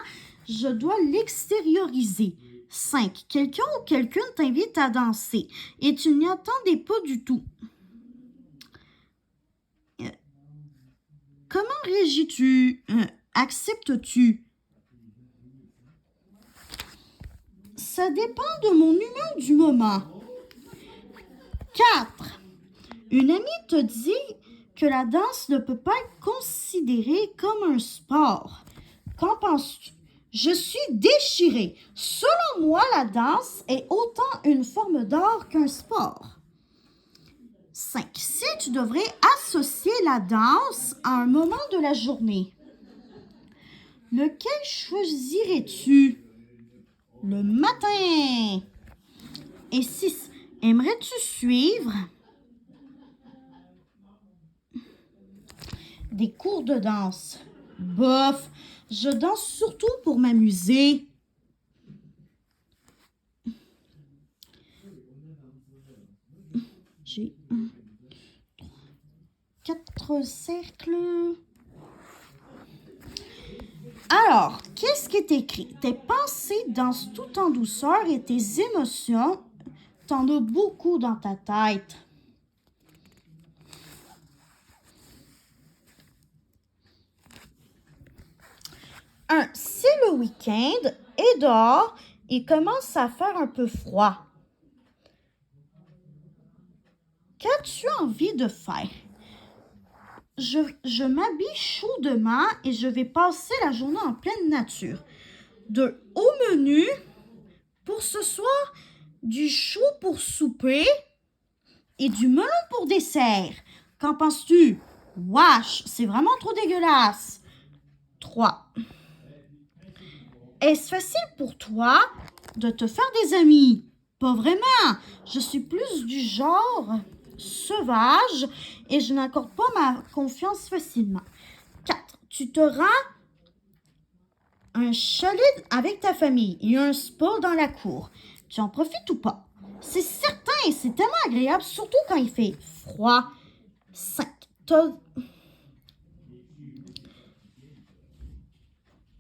je dois l'extérioriser. 5. Quelqu'un ou quelqu'une t'invite à danser et tu n'y attendais pas du tout. Comment réagis-tu? Acceptes-tu? Ça dépend de mon humeur du moment. 4. Une amie te dit que la danse ne peut pas être considérée comme un sport. Qu'en penses-tu? Je suis déchirée. Selon moi, la danse est autant une forme d'art qu'un sport. 5. Si tu devrais associer la danse à un moment de la journée, lequel choisirais-tu? Le matin. Et 6. Aimerais-tu suivre des cours de danse? Bof, je danse surtout pour m'amuser. J'ai 1, 3, 4 cercles. Alors, qu'est-ce qui est écrit? Tes pensées dansent tout en douceur et tes émotions, t'en as beaucoup dans ta tête. C'est le week-end et dehors, il commence à faire un peu froid. Qu'as-tu envie de faire? Je m'habille chaudement et je vais passer la journée en pleine nature. Au menu, pour ce soir, du chou pour souper et du melon pour dessert. Qu'en penses-tu? Wesh, c'est vraiment trop dégueulasse. 3. Est-ce facile pour toi de te faire des amis? Pas vraiment. Je suis plus du genre sauvage et je n'accorde pas ma confiance facilement. 4. Tu te rends un chalet avec ta famille et un spa dans la cour. Tu en profites ou pas? C'est certain et c'est tellement agréable, surtout quand il fait froid. 5.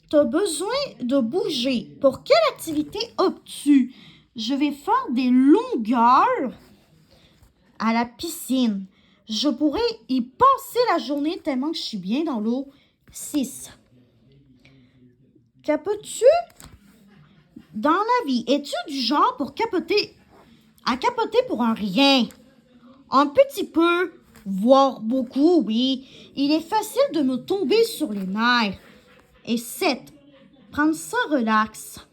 T'as besoin de bouger. Pour quelle activité optes-tu? Je vais faire des longueurs à la piscine. Je pourrais y passer la journée tellement que je suis bien dans l'eau. 6. Capotes-tu dans la vie? Es-tu du genre à capoter pour un rien? Un petit peu, voire beaucoup, oui. Il est facile de me tomber sur les nerfs. Et 7. Prendre ça relax.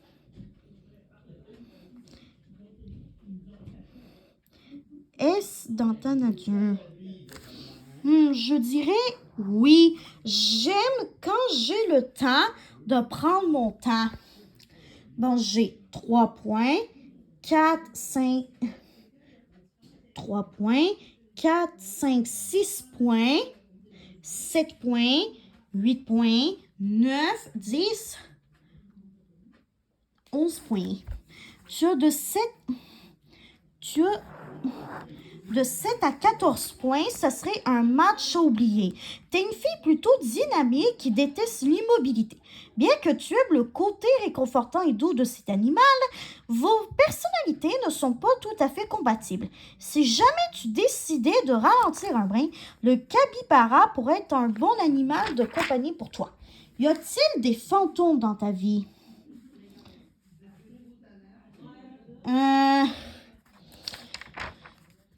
Est-ce dans ta nature? Je dirais oui. J'aime quand j'ai le temps de prendre mon temps. Bon, j'ai 3 points, 4, 5, 3 points, 4, 5, 6 points, 7 points, 8 points, 9, 10, 11 points. Tu as de 7 à 14 points, ce serait un match à oublier. Tu es une fille plutôt dynamique qui déteste l'immobilité. Bien que tu aimes le côté réconfortant et doux de cet animal, vos personnalités ne sont pas tout à fait compatibles. Si jamais tu décidais de ralentir un brin, le capybara pourrait être un bon animal de compagnie pour toi. Y a-t-il des fantômes dans ta vie?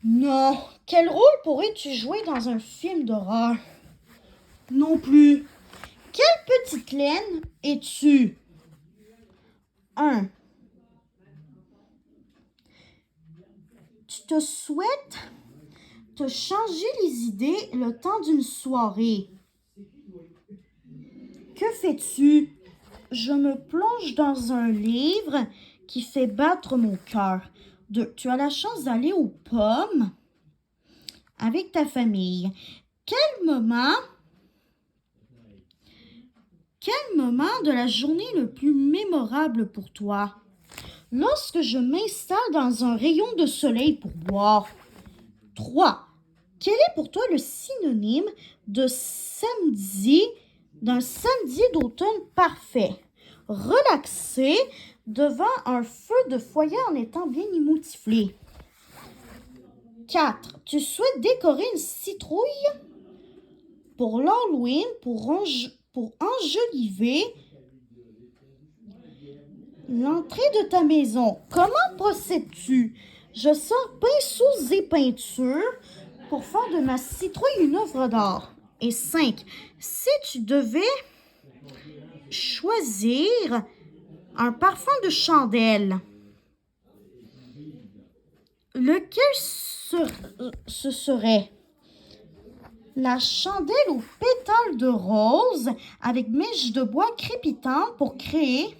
Non. Quel rôle pourrais-tu jouer dans un film d'horreur? Non plus. Quelle petite laine es-tu? 1. Tu te souhaites te changer les idées le temps d'une soirée. Que fais-tu? Je me plonge dans un livre qui fait battre mon cœur. 2. Tu as la chance d'aller aux pommes avec ta famille. Quel moment Quel moment de la journée le plus mémorable pour toi? Lorsque je m'installe dans un rayon de soleil pour boire. 3. Quel est pour toi le synonyme d'un samedi d'automne parfait? Relaxé devant un feu de foyer en étant bien émouflé. 4. Tu souhaites décorer une citrouille pour l'Halloween pour enjoliver l'entrée de ta maison. Comment procèdes-tu? Je sors pinceaux et peinture pour faire de ma citrouille une œuvre d'art. Et 5. Si tu devais choisir un parfum de chandelle, lequel ce serait? La chandelle aux pétales de rose avec mèche de bois crépitante pour créer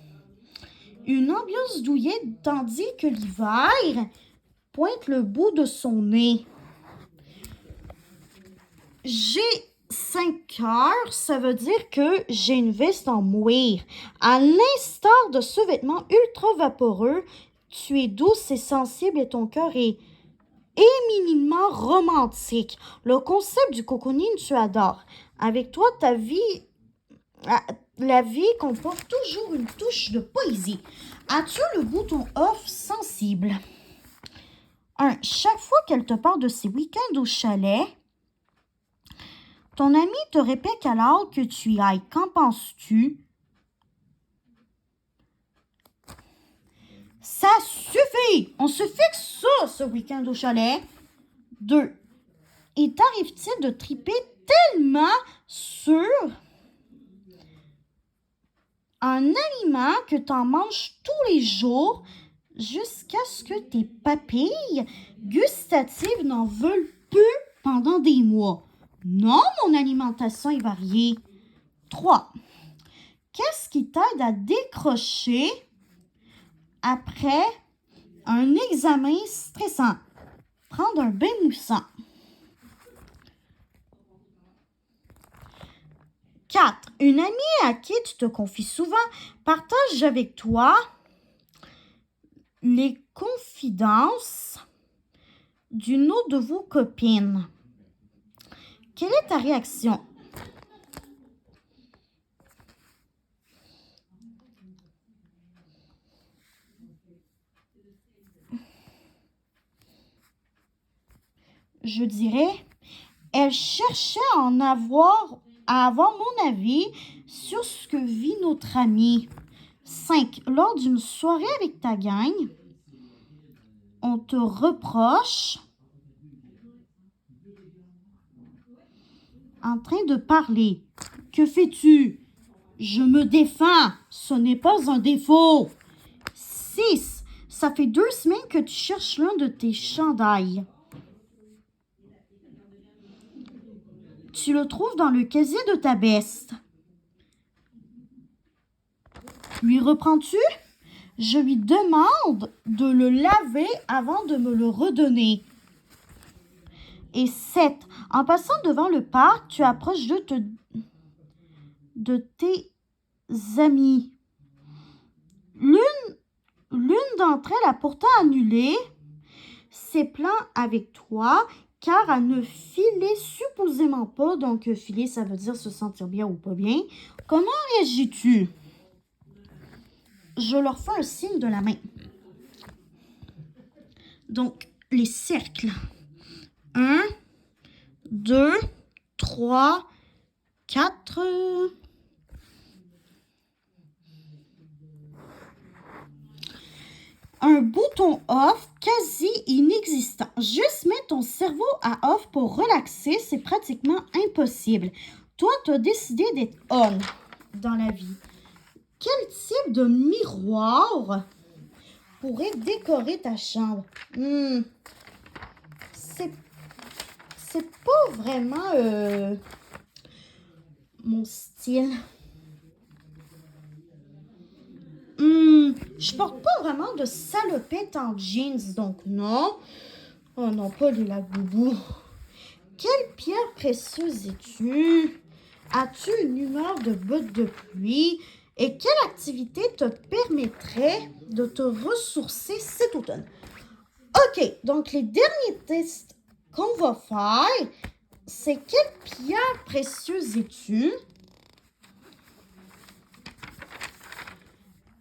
une ambiance douillet tandis que l'hiver pointe le bout de son nez. J'ai 5 heures, ça veut dire que j'ai une veste en moire. À l'instar de ce vêtement ultra vaporeux, tu es douce et sensible et ton cœur est éminemment romantique. Le concept du cocooning, tu adores. Avec toi, la vie comporte toujours une touche de poésie. As-tu le bouton off sensible? 1. Chaque fois qu'elle te parle de ses week-ends au chalet, ton ami te répète qu'à l'heure que tu y ailles. Qu'en penses-tu? Ça suffit! On se fixe ça, ce week-end au chalet. 2. Il t'arrive-t-il de triper tellement sur un aliment que tu en manges tous les jours jusqu'à ce que tes papilles gustatives n'en veulent plus pendant des mois? Non, mon alimentation est variée. 3. Qu'est-ce qui t'aide à décrocher après un examen stressant? Prendre un bain moussant. 4. Une amie à qui tu te confies souvent partage avec toi les confidences d'une autre de vos copines. Quelle est ta réaction? Je dirais, elle cherchait à avoir mon avis sur ce que vit notre amie. 5. Lors d'une soirée avec ta gang, on te reproche en train de parler. Que fais-tu? Je me défends. Ce n'est pas un défaut. 6. Ça fait 2 semaines que tu cherches l'un de tes chandails. Tu le trouves dans le casier de ta veste. Lui reprends-tu? Je lui demande de le laver avant de me le redonner. Et 7. En passant devant le parc, tu approches de tes amis. L'une d'entre elles a pourtant annulé ses plans avec toi car elle ne filait supposément pas. Donc, filer, ça veut dire se sentir bien ou pas bien. Comment réagis-tu? Je leur fais un signe de la main. Donc, les cercles. 1, 2, 3, 4. Un bouton off quasi inexistant. Juste mettre ton cerveau à off pour relaxer, c'est pratiquement impossible. Toi, tu as décidé d'être on dans la vie. Quel type de miroir pourrait décorer ta chambre? C'est pas vraiment mon style. Je porte pas vraiment de salopettes en jeans, donc non. Oh non, pas les lagoubou. Quelle pierre précieuse es-tu? As-tu une humeur de botte de pluie? Et quelle activité te permettrait de te ressourcer cet automne? OK, donc les derniers tests qu'on va faire, c'est quelle pierre précieuse es-tu?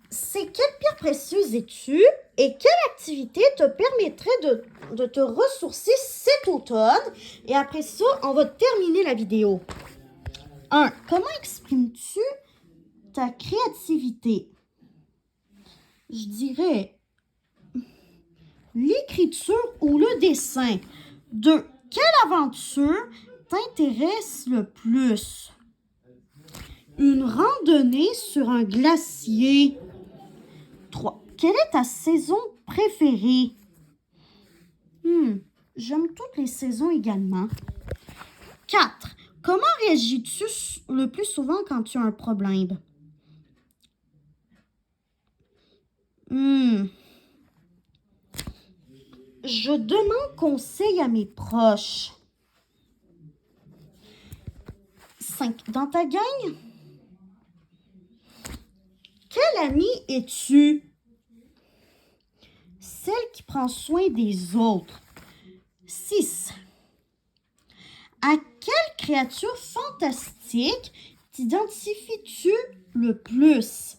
C'est quelle pierre précieuse es-tu? Et quelle activité te permettrait de te ressourcer cet automne? Et après ça, on va terminer la vidéo. 1. Comment exprimes-tu ta créativité? Je dirais l'écriture ou le dessin. 2. Quelle aventure t'intéresse le plus? Une randonnée sur un glacier. 3. Quelle est ta saison préférée? J'aime toutes les saisons également. 4. Comment réagis-tu le plus souvent quand tu as un problème? Je demande conseil à mes proches. 5. Dans ta gang, quelle amie es-tu? Celle qui prend soin des autres. 6. À quelle créature fantastique t'identifies-tu le plus?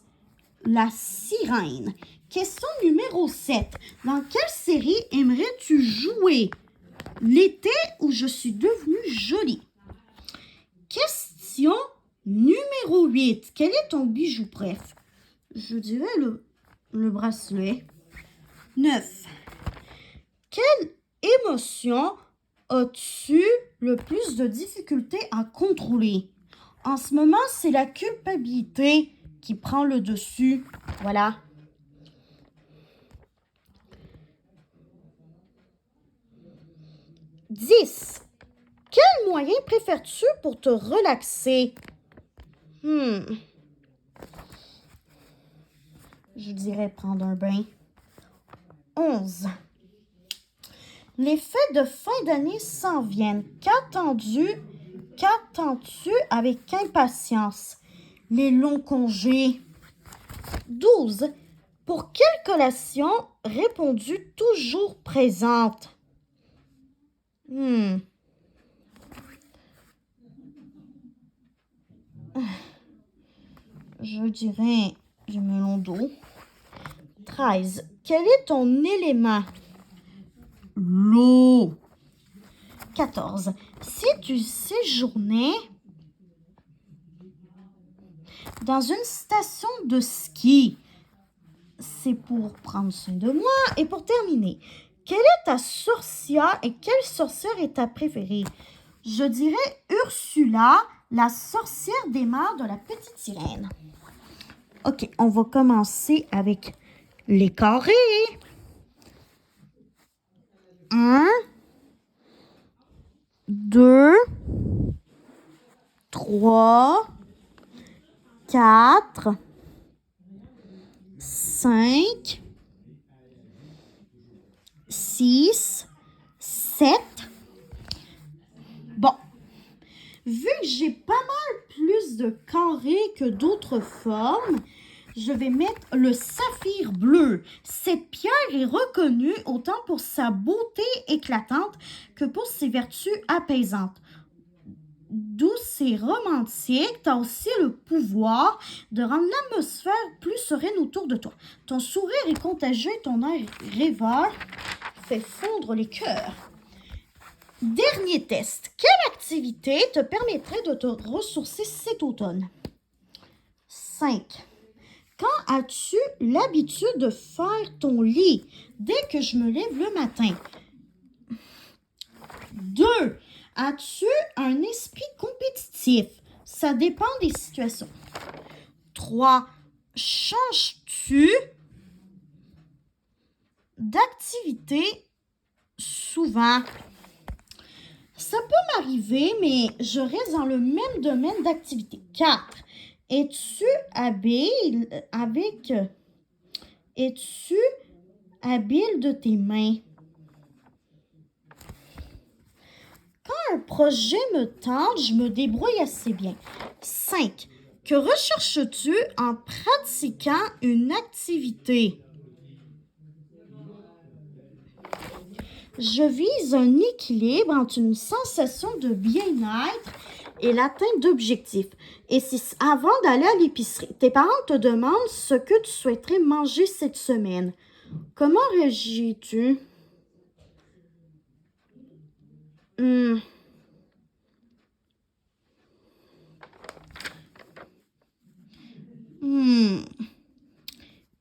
La sirène. Question numéro 7. Dans quelle série aimerais-tu jouer? L'été où je suis devenue jolie. Question numéro 8. Quel est ton bijou préf? Je dirais le bracelet. 9. Quelle émotion as-tu le plus de difficultés à contrôler? En ce moment, c'est la culpabilité qui prend le dessus. Voilà. « 10. Quel moyen préfères-tu pour te relaxer? Je dirais prendre un bain. 11. Les fêtes de fin d'année s'en viennent. Qu'attends-tu avec impatience? Les longs congés. 12. Pour quelle collation réponds-tu toujours présente? Je dirais du melon d'eau. 13. Quel est ton élément? L'eau. 14. Si tu séjournais dans une station de ski, c'est pour prendre soin de moi. Et pour terminer, quelle est ta sorcière et quelle sorcière est ta préférée? Je dirais Ursula, la sorcière des mers de la petite sirène. OK, on va commencer avec les carrés. 1, 2, 3, 4, 5, 6, 7. Bon, vu que j'ai pas mal plus de carrés que d'autres formes, je vais mettre le saphir bleu. Cette pierre est reconnue autant pour sa beauté éclatante que pour ses vertus apaisantes. Douce et romantique, tu as aussi le pouvoir de rendre l'atmosphère plus sereine autour de toi. Ton sourire est contagieux et ton air rêveur fait fondre les cœurs. Dernier test. Quelle activité te permettrait de te ressourcer cet automne? 5. Quand as-tu l'habitude de faire ton lit? Dès que je me lève le matin. 2. As-tu un esprit compétitif? Ça dépend des situations. 3. Changes-tu d'activité souvent? Ça peut m'arriver, mais je reste dans le même domaine d'activité. 4. Es-tu habile de tes mains? Quand un un projet me tente, je me débrouille assez bien. 5. Que recherches-tu en pratiquant une activité? Je vise un équilibre entre une sensation de bien-être et l'atteinte d'objectifs. Et si avant d'aller à l'épicerie, tes parents te demandent ce que tu souhaiterais manger cette semaine, comment réagis-tu?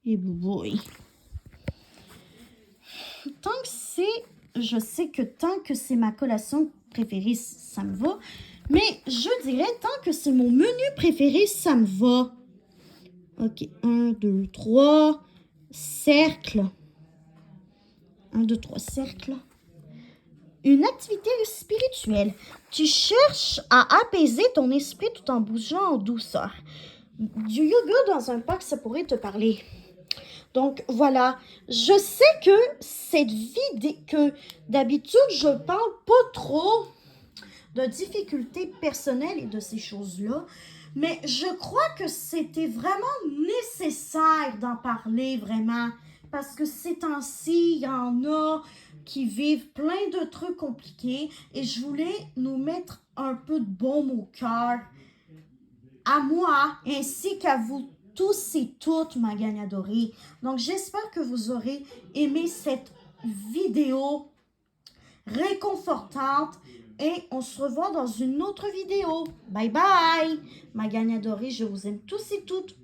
Et boubouille. Je sais que tant que c'est ma collation préférée, ça me va. Mais je dirais, tant que c'est mon menu préféré, ça me va. Ok, 1, 2, 3, cercle. 1, 2, 3, cercle. Une activité spirituelle. Tu cherches à apaiser ton esprit tout en bougeant en douceur. Du yoga dans un parc, ça pourrait te parler. Donc, voilà. Je sais que d'habitude, je parle pas trop de difficultés personnelles et de ces choses-là, mais je crois que c'était vraiment nécessaire d'en parler, vraiment, parce que ces temps-ci, il y en a qui vivent plein de trucs compliqués et je voulais nous mettre un peu de baume au cœur, à moi ainsi qu'à vous tous et toutes, ma gang adorée. Donc, j'espère que vous aurez aimé cette vidéo réconfortante et on se revoit dans une autre vidéo. Bye bye! Ma gang adorée, je vous aime tous et toutes.